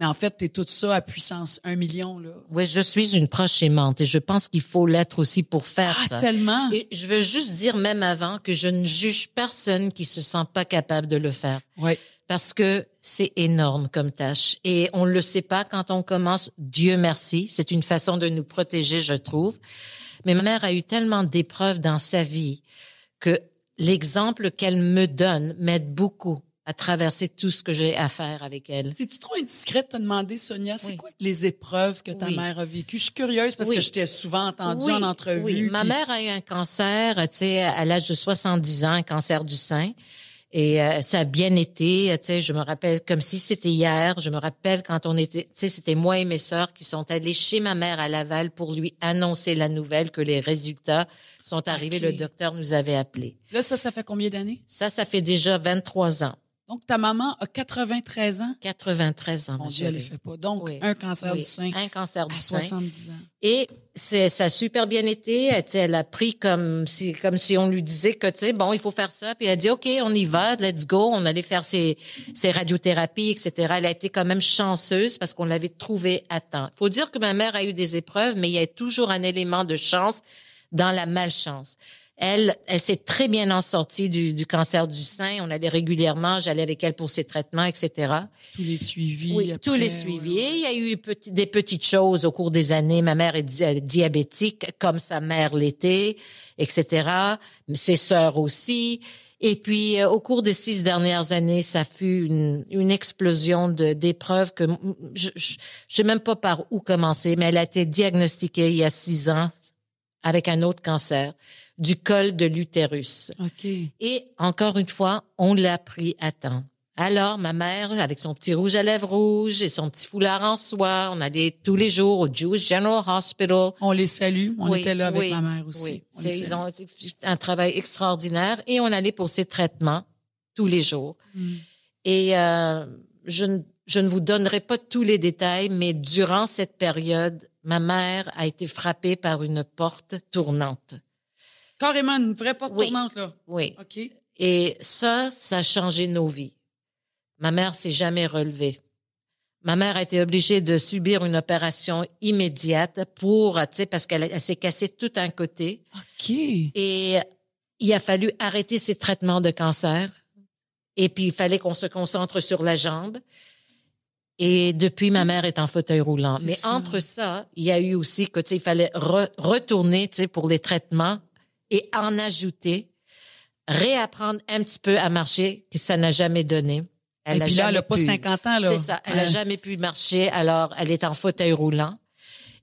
Mais en fait, t'es tout ça à puissance 1 million, là. Oui, je suis une proche aimante et je pense qu'il faut l'être aussi pour faire ça. Tellement! Et je veux juste dire même avant que je ne juge personne qui se sent pas capable de le faire. Oui. Parce que c'est énorme comme tâche. Et on le sait pas quand on commence. Dieu merci. C'est une façon de nous protéger, je trouve. Mais ma mère a eu tellement d'épreuves dans sa vie que l'exemple qu'elle me donne m'aide beaucoup à traverser tout ce que j'ai à faire avec elle. C'est-tu trop indiscret de te demander, Sonia, c'est Oui. quoi les épreuves que ta Oui. mère a vécues? Je suis curieuse parce Oui. que je t'ai souvent entendue Oui, en entrevue. oui. Ma puis- mère a eu un cancer, tu sais, à l'âge de 70 ans, un cancer du sein. Et ça a bien été, tu sais, je me rappelle comme si c'était hier. Je me rappelle quand on était, tu sais, c'était moi et mes sœurs qui sont allées chez ma mère à Laval pour lui annoncer la nouvelle que les résultats sont arrivés. Ok. Le docteur nous avait appelés. Là, ça fait combien d'années? Ça fait déjà 23 ans. Donc, ta maman a 93 ans? 93 ans, Mon ma Dieu, elle chérie. les fait pas. Donc, Oui. un cancer Oui, du sein un cancer à du sein. 70 ans. Et ça a super bien été. Elle a pris comme si on lui disait que, tu sais, bon, il faut faire ça. Puis elle a dit, OK, on y va, let's go. On allait faire ses radiothérapies, etc. Elle a été quand même chanceuse parce qu'on l'avait trouvée à temps. Faut dire que ma mère a eu des épreuves, mais il y a toujours un élément de chance dans la malchance. Elle s'est très bien en sortie du cancer du sein. On allait régulièrement, j'allais avec elle pour ses traitements, etc. Tous les suivis. Oui, après, tous les ouais, suivis. ouais. Il y a eu des petites choses au cours des années. Ma mère est diabétique, comme sa mère l'était, etc. Ses sœurs aussi. Et puis, au cours des 6 dernières années, ça fut une explosion d'épreuves que je sais même pas par où commencer, mais elle a été diagnostiquée il y a 6 ans avec un autre cancer du col de l'utérus. OK. Et encore une fois, on l'a pris à temps. Alors, ma mère, avec son petit rouge à lèvres rouge et son petit foulard en soie, on allait tous les jours au Jewish General Hospital. On les salue. On Oui, était là avec oui, ma mère aussi. Oui. On les Ils salue. ont fait un travail extraordinaire et on allait pour ces traitements tous les jours. Mm. Et je ne vous donnerai pas tous les détails, mais durant cette période, ma mère a été frappée par une porte tournante. Carrément, une vraie porte Oui. tournante, là. Oui. OK. Et ça a changé nos vies. Ma mère s'est jamais relevée. Ma mère a été obligée de subir une opération immédiate pour, tu sais, parce qu'elle s'est cassée tout un côté. OK. Et il a fallu arrêter ses traitements de cancer. Et puis, il fallait qu'on se concentre sur la jambe. Et depuis, ma mère est en fauteuil roulant. C'est Mais ça. entre ça, il y a eu aussi que, tu sais, il fallait retourner, tu sais, pour les traitements et en ajouter, réapprendre un petit peu à marcher, que ça n'a jamais donné. Et puis là, elle n'a pas 50 ans, là. C'est ça. Elle n'a jamais pu marcher, alors elle est en fauteuil roulant.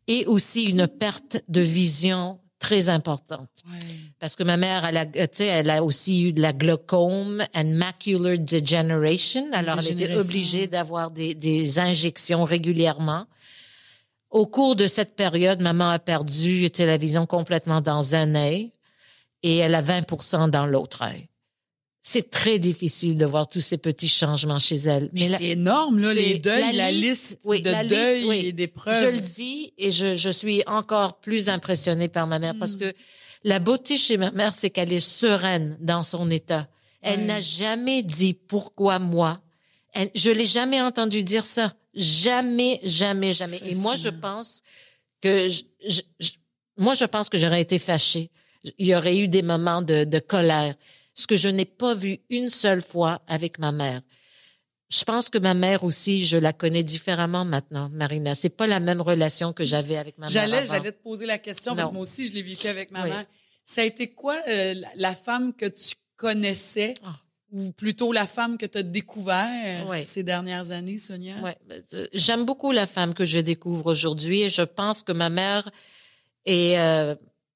Et aussi une perte de vision très importante. Ouais. Parce que ma mère, elle a aussi eu de la glaucome and macular degeneration. Alors, elle était Dégénérescence. obligée d'avoir des injections régulièrement. Au cours de cette période, maman a perdu la vision complètement dans un œil et elle a 20% dans l'autre œil. C'est très difficile de voir tous ces petits changements chez elle. Mais la- c'est énorme, là, les c'est deuils, la liste oui, de la deuils liste, oui. et d'épreuves. Je le dis et je suis encore plus impressionnée par ma mère parce que la beauté chez ma mère, c'est qu'elle est sereine dans son état. Elle Ouais. n'a jamais dit pourquoi moi. Je l'ai jamais entendu dire ça. Jamais, jamais, jamais. Et moi, je Fascinant. pense que je pense que j'aurais été fâchée. Il y aurait eu des moments de colère. Ce que je n'ai pas vu une seule fois avec ma mère. Je pense que ma mère aussi, je la connais différemment maintenant, Marina. C'est pas la même relation que j'avais avec ma mère avant. J'allais te poser la question parce Non. que moi aussi, je l'ai vécu avec ma Oui. mère. Ça a été quoi la femme que tu connaissais Ah. ou plutôt la femme que tu as découvert Oui. ces dernières années, Sonia? Ouais, j'aime beaucoup la femme que je découvre aujourd'hui et je pense que ma mère est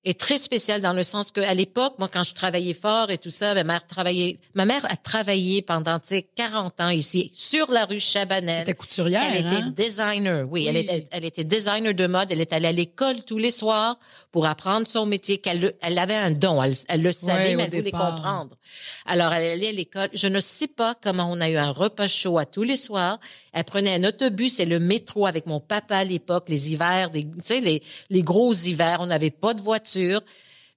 est très spécial dans le sens que à l'époque, moi, quand je travaillais fort et tout ça, ma mère a travaillé pendant, 40 ans ici, sur la rue Chabanel. Elle était couturière, Elle était designer, oui. Elle était designer de mode. Elle est allée à l'école tous les soirs pour apprendre son métier. Elle avait un don. Elle le savait, mais elle voulait comprendre. Alors, elle allait à l'école. Je ne sais pas comment on a eu un repas chaud à tous les soirs. Elle prenait un autobus et le métro avec mon papa à l'époque, les hivers, les gros hivers. On n'avait pas de voiture.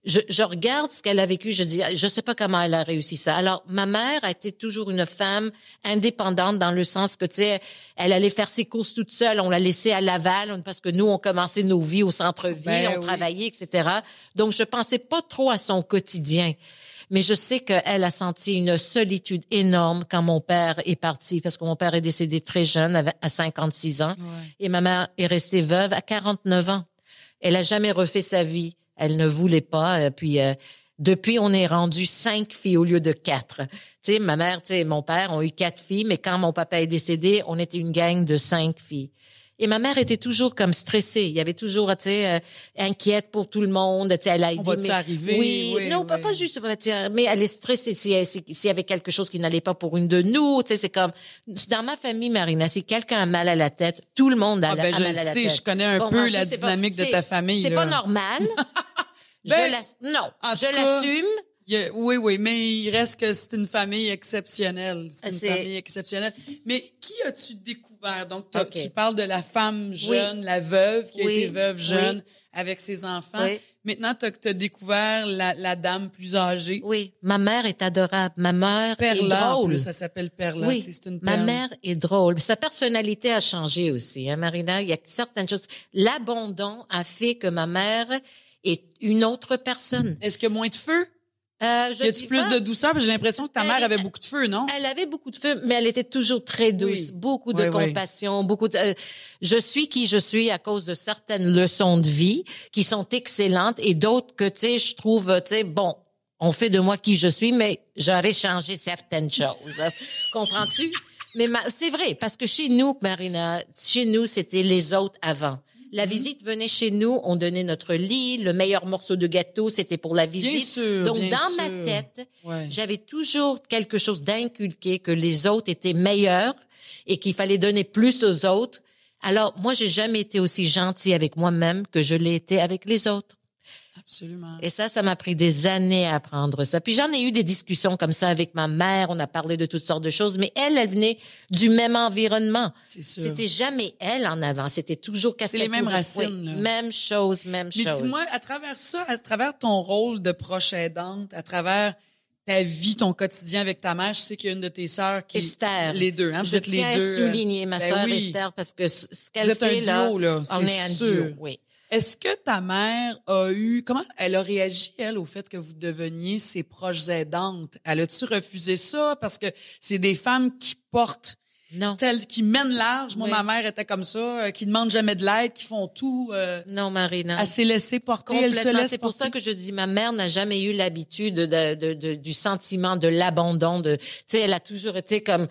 Je regarde ce qu'elle a vécu, je dis, je sais pas comment elle a réussi ça. Alors, ma mère a été toujours une femme indépendante dans le sens que, elle allait faire ses courses toute seule. On l'a laissée à Laval parce que nous, on commençait nos vies au centre-ville, travaillait, etc. Donc, je pensais pas trop à son quotidien. Mais je sais qu'elle a senti une solitude énorme quand mon père est parti, parce que mon père est décédé très jeune, à 56 ans, et ma mère est restée veuve à 49 ans. Elle a jamais refait sa vie. Elle ne voulait pas. Puis depuis, on est rendu 5 filles au lieu de 4. Tu sais, ma mère, mon père ont eu 4 filles, mais quand mon papa est décédé, on était une gang de 5 filles. Et ma mère était toujours comme stressée. Il y avait toujours, inquiète pour tout le monde. Elle a dit, va-tu arriver? Oui, non, pas juste, mais elle est stressée s'il y avait quelque chose qui n'allait pas pour une de nous. C'est comme, dans ma famille, Marina, si quelqu'un a mal à la tête, tout le monde a mal à la tête. Je connais un peu la dynamique de ta famille. C'est pas normal. Je l'assume. Oui, mais il reste que c'est une famille exceptionnelle. C'est une famille exceptionnelle. Mais qui as-tu découvert? Donc, tu parles de la femme jeune, la veuve qui a été veuve jeune avec ses enfants. Oui. Maintenant, tu as découvert la dame plus âgée. Oui, ma mère est adorable. Ma mère est drôle. Ça s'appelle Perla. Oui, c'est une ma mère est drôle. Sa personnalité a changé aussi, hein, Marina. Il y a certaines choses. L'abandon a fait que ma mère est une autre personne. Est-ce qu'il y a moins de feu? Y a-tu plus de douceur? Parce que j'ai l'impression que ta mère avait beaucoup de feu, non? Elle avait beaucoup de feu, mais elle était toujours très douce. Beaucoup de compassion, beaucoup de... je suis qui je suis à cause de certaines leçons de vie qui sont excellentes et d'autres que, je trouve, bon, on fait de moi qui je suis, mais j'aurais changé certaines choses. Comprends-tu? Mais c'est vrai, parce que chez nous, Marina, c'était les autres avant. La visite venait chez nous, on donnait notre lit, le meilleur morceau de gâteau, c'était pour la visite. Bien sûr, donc, dans ma tête, j'avais toujours quelque chose d'inculqué, que les autres étaient meilleurs et qu'il fallait donner plus aux autres. Alors, moi, j'ai jamais été aussi gentille avec moi-même que je l'ai été avec les autres. Absolument. Et ça m'a pris des années à apprendre ça. Puis j'en ai eu des discussions comme ça avec ma mère. On a parlé de toutes sortes de choses, mais elle venait du même environnement. C'est sûr. C'était jamais elle en avant. C'était toujours c'est les mêmes racines. Oui, même chose. Mais dis-moi, à travers ça, à travers ton rôle de proche aidante, à travers ta vie, ton quotidien avec ta mère, je sais qu'il y a une de tes sœurs qui... Esther. Les deux, hein? Je tiens à souligner ma sœur Esther parce que ce qu'elle fait là... Vous êtes un duo, là. On est un duo, oui. Est-ce que ta mère a eu... Comment elle a réagi, elle, au fait que vous deveniez ses proches aidantes? Elle a-tu refusé ça? Parce que c'est des femmes qui portent... Non. Qui mènent large. Moi, ma mère était comme ça, qui demandent jamais de l'aide, qui font tout. Non, Marina. Elle s'est laissée porter, elle se laisse C'est pour ça que je dis, ma mère n'a jamais eu l'habitude du sentiment de l'abandon. Elle a toujours été comme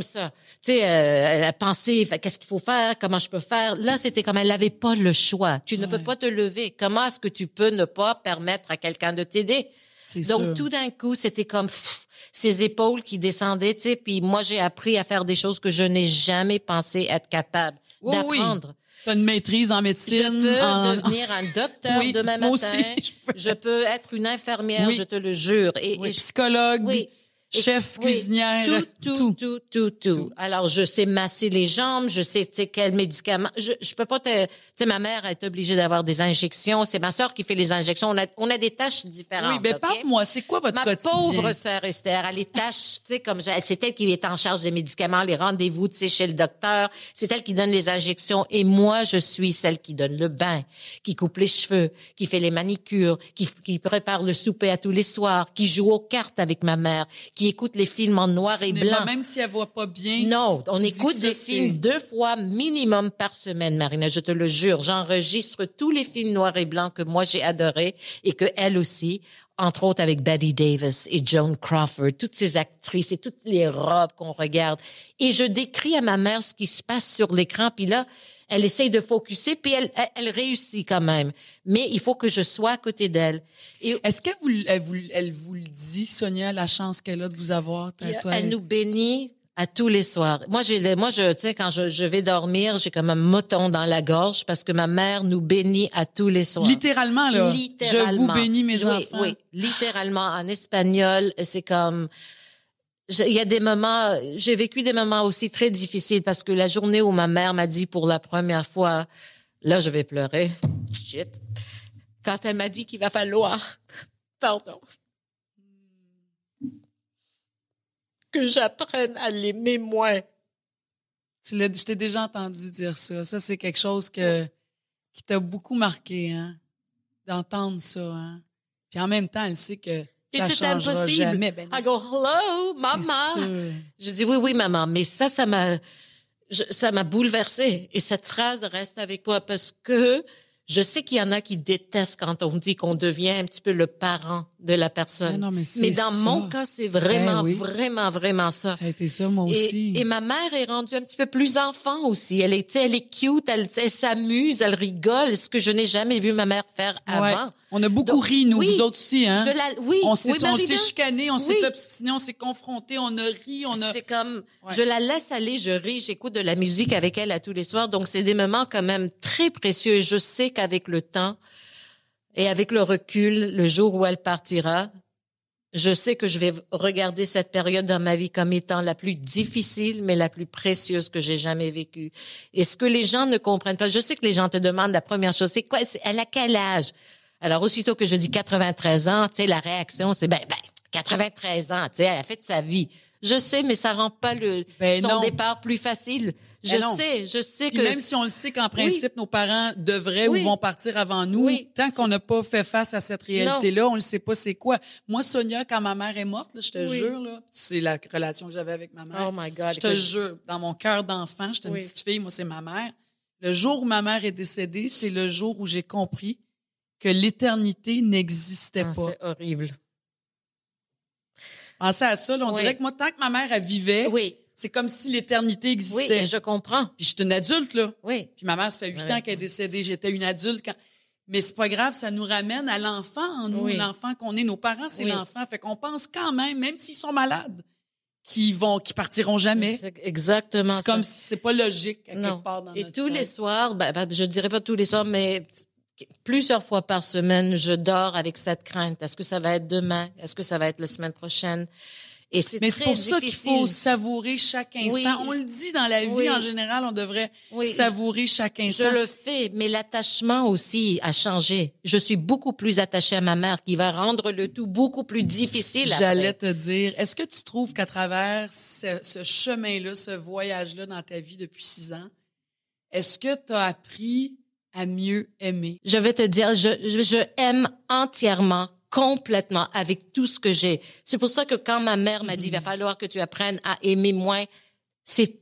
ça. Elle a pensé, qu'est-ce qu'il faut faire, comment je peux faire. Là, c'était comme elle n'avait pas le choix. Tu ne peux pas te lever. Comment est-ce que tu peux ne pas permettre à quelqu'un de t'aider? Donc, tout d'un coup, c'était comme ses épaules qui descendaient, puis moi, j'ai appris à faire des choses que je n'ai jamais pensé être capable d'apprendre. Oui. Tu as une maîtrise en médecine. Je peux devenir un docteur demain matin. Moi aussi, je peux être une infirmière, je te le jure. Et psychologue. Oui. Chef, cuisinière, tout. Alors, je sais masser les jambes, je sais, quels médicaments. Je peux pas ma mère est obligée d'avoir des injections. C'est ma sœur qui fait les injections. On a des tâches différentes. Oui, mais parle-moi, c'est quoi votre quotidien? Ma pauvre sœur Esther, elle a les tâches, c'est elle qui est en charge des médicaments, les rendez-vous, chez le docteur. C'est elle qui donne les injections. Et moi, je suis celle qui donne le bain, qui coupe les cheveux, qui fait les manicures, qui prépare le souper à tous les soirs, qui joue aux cartes avec ma mère, qui écoute les films en noir et blanc. Même si elle voit pas bien. Non, on écoute des films 2 fois minimum par semaine, Marina, je te le jure. J'enregistre tous les films noirs et blancs que moi j'ai adorés et que elle aussi. entre autres avec Bette Davis et Joan Crawford, toutes ces actrices et toutes les robes qu'on regarde. Et je décris à ma mère ce qui se passe sur l'écran, puis là, elle essaye de focusser, puis elle réussit quand même. Mais il faut que je sois à côté d'elle. Et est-ce qu'elle elle vous le dit, Sonia, la chance qu'elle a de vous avoir? Elle nous bénit à tous les soirs. Moi, tu sais, quand je vais dormir, j'ai comme un moton dans la gorge parce que ma mère nous bénit à tous les soirs. Littéralement, là. Littéralement. Je vous bénis, mes enfants. Oui, littéralement. En espagnol, c'est comme... Il y a des moments... J'ai vécu des moments aussi très difficiles parce que la journée où ma mère m'a dit pour la première fois... Là, je vais pleurer. Shit. Quand elle m'a dit qu'il va falloir... Pardon. Que j'apprenne à l'aimer moins. Je t'ai déjà entendu dire ça. Ça, c'est quelque chose qui t'a beaucoup marqué, hein, d'entendre ça. Hein. Puis en même temps, elle sait que ça changera impossible. Jamais. Ben, I go, hello, maman. Je dis, oui, maman. Mais ça m'a bouleversée. Et cette phrase reste avec moi parce que je sais qu'il y en a qui détestent quand on dit qu'on devient un petit peu le parent de la personne. Mais dans mon cas, c'est vraiment, vraiment ça. Ça a été ça, moi aussi. Et ma mère est rendue un petit peu plus enfant aussi. Elle est cute, elle s'amuse, elle rigole, ce que je n'ai jamais vu ma mère faire avant. On a beaucoup ri, nous, vous autres aussi, hein? On s'est chicané, on s'est obstiné, on s'est confronté, on a ri, C'est comme, je la laisse aller, je ris, j'écoute de la musique avec elle à tous les soirs. Donc, c'est des moments quand même très précieux. Et je sais qu'avec le temps et avec le recul, le jour où elle partira, je sais que je vais regarder cette période dans ma vie comme étant la plus difficile, mais la plus précieuse que j'ai jamais vécue. Et ce que les gens ne comprennent pas, je sais que les gens te demandent la première chose, c'est quoi? Elle a quel âge? Alors, aussitôt que je dis 93 ans, tu sais, la réaction, c'est 93 ans, tu sais, elle a fait de sa vie. Je sais, mais ça rend pas son départ plus facile. Je sais que... Même si on le sait qu'en principe, nos parents devraient ou vont partir avant nous, tant qu'on n'a pas fait face à cette réalité-là, on ne sait pas c'est quoi. Moi, Sonia, quand ma mère est morte, là, je te jure, là, c'est la relation que j'avais avec ma mère. Oh my God. Je te jure, dans mon cœur d'enfant, j'étais une petite fille, moi, c'est ma mère. Le jour où ma mère est décédée, c'est le jour où j'ai compris que l'éternité n'existait pas. C'est horrible. Pensez à ça, là, on dirait que moi, tant que ma mère, elle vivait, c'est comme si l'éternité existait. Oui, et je comprends. Puis je suis une adulte, là. Oui. Puis ma mère, ça fait 8 ans qu'elle est décédée. J'étais une adulte quand... Mais c'est pas grave, ça nous ramène à l'enfant en nous, l'enfant qu'on est. Nos parents, c'est l'enfant. Fait qu'on pense quand même s'ils sont malades, qui partiront jamais. C'est exactement ça. C'est comme si c'est pas logique à quelque part dans notre Et tous les soirs, je dirais pas tous les soirs, mais plusieurs fois par semaine, je dors avec cette crainte. Est-ce que ça va être demain? Est-ce que ça va être la semaine prochaine? Et mais c'est pour ça qu'il faut savourer chaque instant. Oui. On le dit dans la vie, en général, on devrait savourer chaque instant. Je le fais, mais l'attachement aussi a changé. Je suis beaucoup plus attachée à ma mère, qui va rendre le tout beaucoup plus difficile après. J'allais te dire, est-ce que tu trouves qu'à travers ce chemin-là, ce voyage-là dans ta vie depuis 6 ans, est-ce que tu as appris à mieux aimer? Je vais te dire, je aime entièrement, complètement, avec tout ce que j'ai. C'est pour ça que quand ma mère m'a dit, il va falloir que tu apprennes à aimer moins, c'est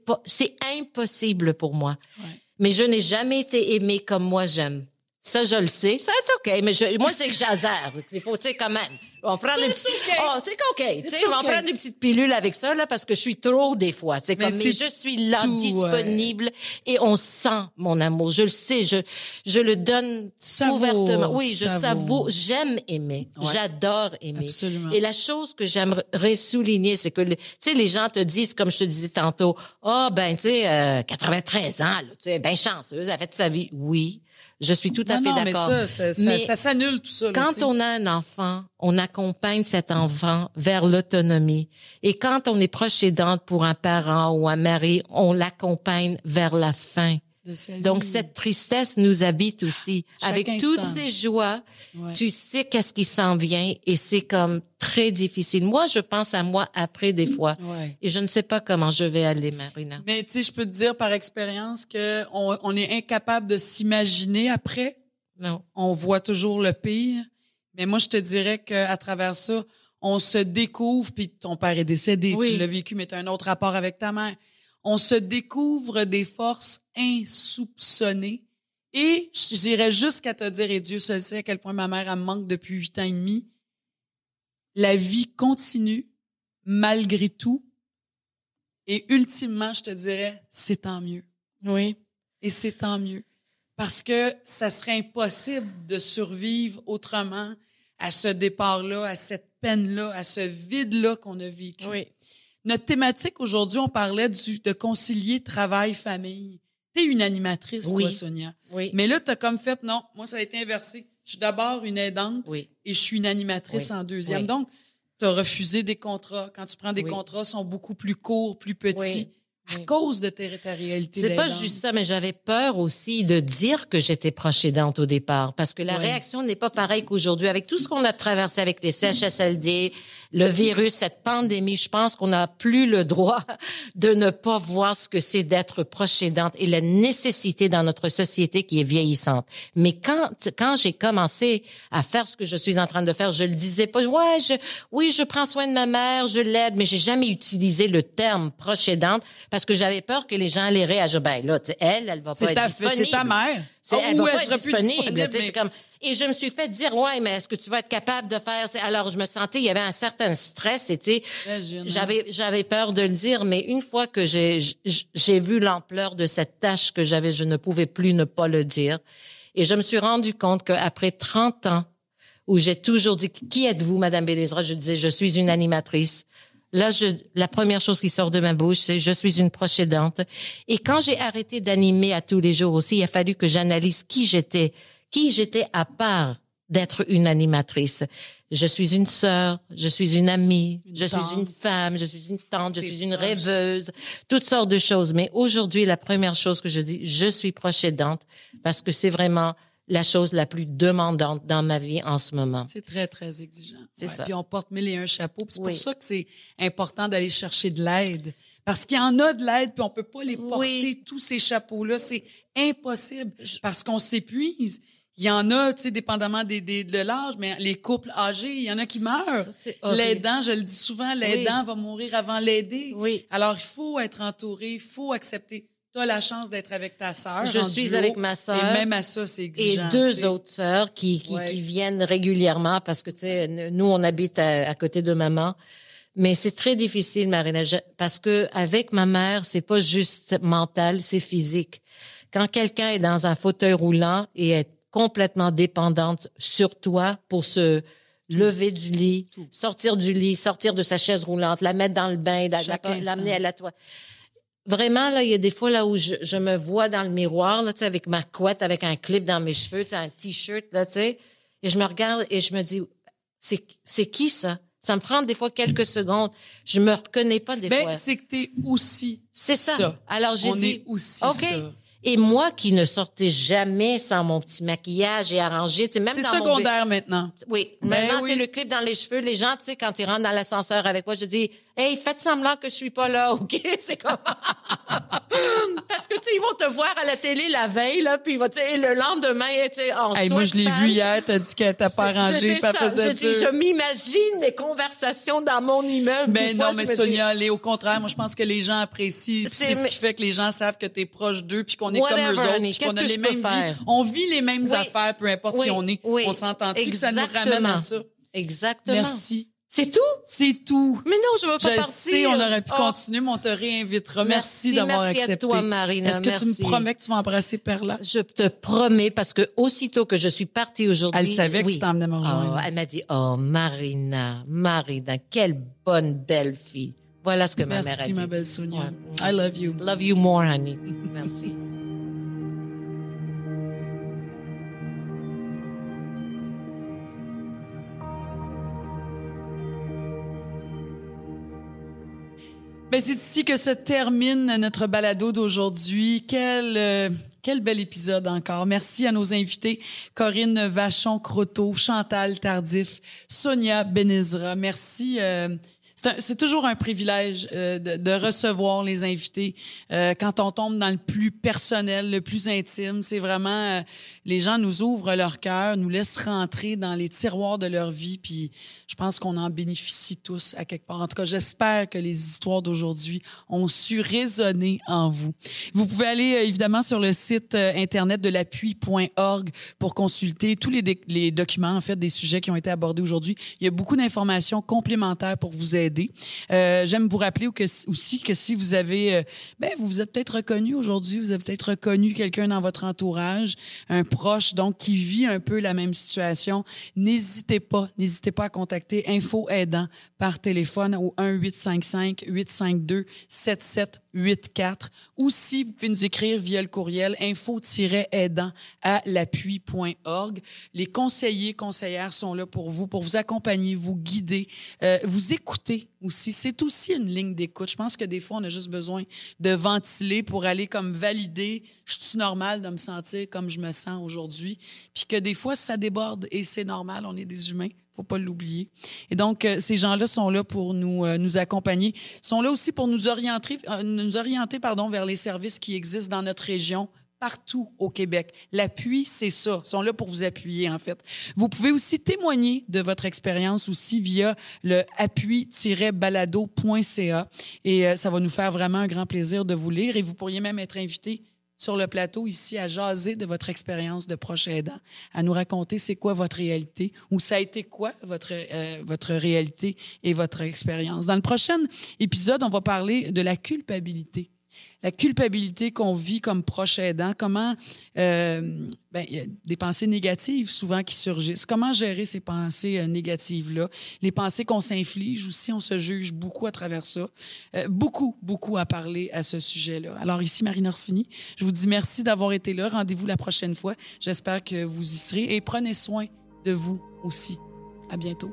impossible pour moi. Ouais. Mais je n'ai jamais été aimée comme moi j'aime. Ça, je le sais. Ça, c'est OK. Mais moi, c'est que j'azère. Il faut, tu sais, quand même. On prend des petites... Oh, c'est OK. Tu sais, on va prendre des petites pilules avec ça, là, parce que je suis trop, des fois. C'est comme, mais je suis là, disponible, et on sent mon amour. Je le sais. Je le donne ouvertement. Oui, je savoure. J'aime aimer. Ouais. J'adore aimer. Absolument. Et la chose que j'aimerais souligner, c'est que, tu sais, les gens te disent, comme je te disais tantôt, tu sais, 93 ans, là, tu sais, ben chanceuse, elle a fait sa vie. Oui. Je suis tout à fait d'accord. Mais ça s'annule tout ça. Quand on a un enfant, on accompagne cet enfant vers l'autonomie. Et quand on est proche aidante pour un parent ou un mari, on l'accompagne vers la fin. Donc, cette tristesse nous habite aussi. Avec toutes ces joies, tu sais qu'est-ce qui s'en vient et c'est comme très difficile. Moi, je pense à moi après des fois et je ne sais pas comment je vais aller, Marina. Mais tu sais, je peux te dire par expérience que on est incapable de s'imaginer après. Non. On voit toujours le pire. Mais moi, je te dirais qu'à travers ça, on se découvre, puis ton père est décédé, tu l'as vécu, mais tu as un autre rapport avec ta mère. On se découvre des forces insoupçonnées. Et j'irais jusqu'à te dire, et Dieu seul sait à quel point ma mère, elle me manque depuis 8 ans et demi, la vie continue malgré tout. Et ultimement, je te dirais, c'est tant mieux. Oui. Et c'est tant mieux. Parce que ça serait impossible de survivre autrement à ce départ-là, à cette peine-là, à ce vide-là qu'on a vécu. Oui. Notre thématique aujourd'hui, on parlait de concilier travail-famille. T'es une animatrice, Oui. toi, Sonia. Oui. Mais là, t'as comme fait, non, moi, ça a été inversé. Je suis d'abord une aidante Oui. et je suis une animatrice Oui. en deuxième. Oui. Donc, t'as refusé des contrats. Quand tu prends des Oui. contrats, ils sont beaucoup plus courts, plus petits. Oui. À Oui. cause de ta réalité C'est pas d'aidante. juste ça, mais j'avais peur aussi de dire que j'étais proche aidante au départ, parce que la Ouais. réaction n'est pas pareille qu'aujourd'hui. Avec tout ce qu'on a traversé avec les CHSLD, le virus, cette pandémie, je pense qu'on n'a plus le droit de ne pas voir ce que c'est d'être proche aidante et la nécessité dans notre société qui est vieillissante. Mais quand j'ai commencé à faire ce que je suis en train de faire, je le disais pas. Oui, je prends soin de ma mère, je l'aide, mais j'ai jamais utilisé le terme proche aidante parce que j'avais peur que les gens allaient réagir. Ben là, tu sais, elle va pas être disponible. C'est ta mère. Elle va ouais, pas je être serais plus disponible. disponible, Tu sais, mais- c'est comme... Et je me suis fait dire, ouais, mais est-ce que tu vas être capable de faire... Alors, je me sentais, il y avait un certain stress, et tu sais, Imagine, j'avais peur de le dire, mais une fois que j'ai vu l'ampleur de cette tâche que j'avais, je ne pouvais plus ne pas le dire. Et je me suis rendu compte qu'après 30 ans, où j'ai toujours dit, qui êtes-vous, Madame Bélezra? Je disais, je suis une animatrice. Là, la première chose qui sort de ma bouche, c'est je suis une proche aidante. Et quand j'ai arrêté d'animer à tous les jours aussi, il a fallu que j'analyse qui j'étais à part d'être une animatrice. Je suis une sœur, je suis une amie, je suis une femme, je suis une tante, je suis une rêveuse, toutes sortes de choses. Mais aujourd'hui, la première chose que je dis, je suis proche aidante parce que c'est vraiment la chose la plus demandante dans ma vie en ce moment. C'est très, très exigeant. C'est ça. Puis on porte 1001 chapeaux. Puis c'est Oui. pour ça que c'est important d'aller chercher de l'aide. Parce qu'il y en a de l'aide, puis on peut pas les porter, tous ces chapeaux-là. C'est impossible parce qu'on s'épuise. Il y en a, tu sais, dépendamment de l'âge, mais les couples âgés, il y en a qui meurent. Ça, c'est horrible. L'aidant, je le dis souvent, l'aidant va mourir avant l'aider. Oui. Alors, il faut être entouré, il faut accepter. Tu as la chance d'être avec ta sœur. Je en suis duo, avec ma sœur. Et même à ça, c'est Et exigeant. tu deux sais. autres sœurs qui viennent régulièrement parce que, tu sais, nous, on habite à côté de maman. Mais c'est très difficile, Marina, parce que avec ma mère, c'est pas juste mental, c'est physique. Quand quelqu'un est dans un fauteuil roulant et est complètement dépendante sur toi pour se lever du lit, sortir du lit, sortir de sa chaise roulante, la mettre dans le bain, l'amener à la toilette. Vraiment, là, il y a des fois là où je me vois dans le miroir, là, tu sais, avec ma couette, avec un clip dans mes cheveux, tu sais, un t-shirt, là, tu sais, et je me regarde et je me dis, c'est qui ça? Ça me prend des fois quelques secondes. Je me reconnais pas des fois. Ben, c'est que t'es aussi C'est ça. Alors, j'ai On dit, est aussi OK. ça. Et moi qui ne sortais jamais sans mon petit maquillage et arrangé, tu sais, même C'est dans mon secondaire maintenant. Oui, Ben maintenant oui. c'est le clip dans les cheveux. Les gens, tu sais, quand ils rentrent dans l'ascenseur avec moi, je dis, hey, faites semblant que je suis pas là, ok C'est comme parce que tu sais, ils vont te voir à la télé la veille là, puis ils vont, tu sais, le lendemain, tu sais, en Hey, moi, je l'ai sweatpants. vu hier, t'as dit qu'elle t'a pas arrangé, C'est puis elle ça. faisait Je dis, dur. je m'imagine les conversations dans mon immeuble. Mais Des non, fois, mais je me Sonia, au contraire, moi, je pense que les gens apprécient. Puis c'est ce qui fait que les gens savent que t'es proche d'eux, puis qu'on est comme Whatever, eux autres, Annie. puis qu'on Qu'est-ce a que les je peux mêmes faire? vies. On vit les mêmes Oui. affaires, peu importe Oui. qui on est. Oui. On s'entend-tu que ça nous ramène Exactement. à ça? Exactement. Merci. C'est tout? C'est tout. Mais non, je veux pas Je partir. sais, on aurait pu Oh. continuer, mais on te réinvitera. Merci d'avoir merci accepté. à toi, Marina. Est-ce que tu Merci. me promets que tu vas embrasser Perla? Je te promets, parce que aussitôt que je suis partie aujourd'hui... Elle savait que tu t'en venais me rejoindre. Oh, elle m'a dit, oh, Marina, quelle bonne, belle fille. Voilà ce que ma mère a Merci, dit. ma belle Sonia. Ouais. I love you. Love you more, honey. Merci. Ben, c'est ici que se termine notre balado d'aujourd'hui. Quel bel épisode encore. Merci à nos invités, Corinne Vachon-Croteau, Chantal Tardif, Sonia Benezra. Merci. C'est toujours un privilège de recevoir les invités. Quand on tombe dans le plus personnel, le plus intime, c'est vraiment... les gens nous ouvrent leur cœur, nous laissent rentrer dans les tiroirs de leur vie, puis je pense qu'on en bénéficie tous à quelque part. En tout cas, j'espère que les histoires d'aujourd'hui ont su résonner en vous. Vous pouvez aller évidemment sur le site Internet de l'appui.org pour consulter tous les documents, en fait, des sujets qui ont été abordés aujourd'hui. Il y a beaucoup d'informations complémentaires pour vous aider. J'aime vous rappeler aussi que si vous avez... vous vous êtes peut-être reconnu aujourd'hui, vous avez peut-être reconnu quelqu'un dans votre entourage, un proche, donc, qui vit un peu la même situation. N'hésitez pas à contacter Info Aidant par téléphone au 1-855-852-7784 ou si vous pouvez nous écrire via le courriel info-aidant@l'appui.org. Les conseillères sont là pour vous accompagner, vous guider, vous écouter aussi. C'est aussi une ligne d'écoute. Je pense que des fois, on a juste besoin de ventiler pour aller comme valider, je suis normal de me sentir comme je me sens aujourd'hui, puis que des fois, ça déborde et c'est normal, on est des humains. Faut pas l'oublier. Et donc, ces gens-là sont là pour nous accompagner, sont là aussi pour nous orienter vers les services qui existent dans notre région, partout au Québec. L'appui, c'est ça. Ils sont là pour vous appuyer, en fait. Vous pouvez aussi témoigner de votre expérience aussi via le appui-balado.ca et ça va nous faire vraiment un grand plaisir de vous lire et vous pourriez même être invité sur le plateau ici à jaser de votre expérience de proche aidant, à nous raconter c'est quoi votre réalité ou ça a été quoi votre réalité et votre expérience. Dans le prochain épisode, on va parler de la culpabilité. La culpabilité qu'on vit comme proche aidant, comment il y a des pensées négatives souvent qui surgissent. Comment gérer ces pensées négatives-là? Les pensées qu'on s'inflige aussi, on se juge beaucoup à travers ça. Beaucoup à parler à ce sujet-là. Alors ici, Marine Orsini, je vous dis merci d'avoir été là. Rendez-vous la prochaine fois. J'espère que vous y serez et prenez soin de vous aussi. À bientôt.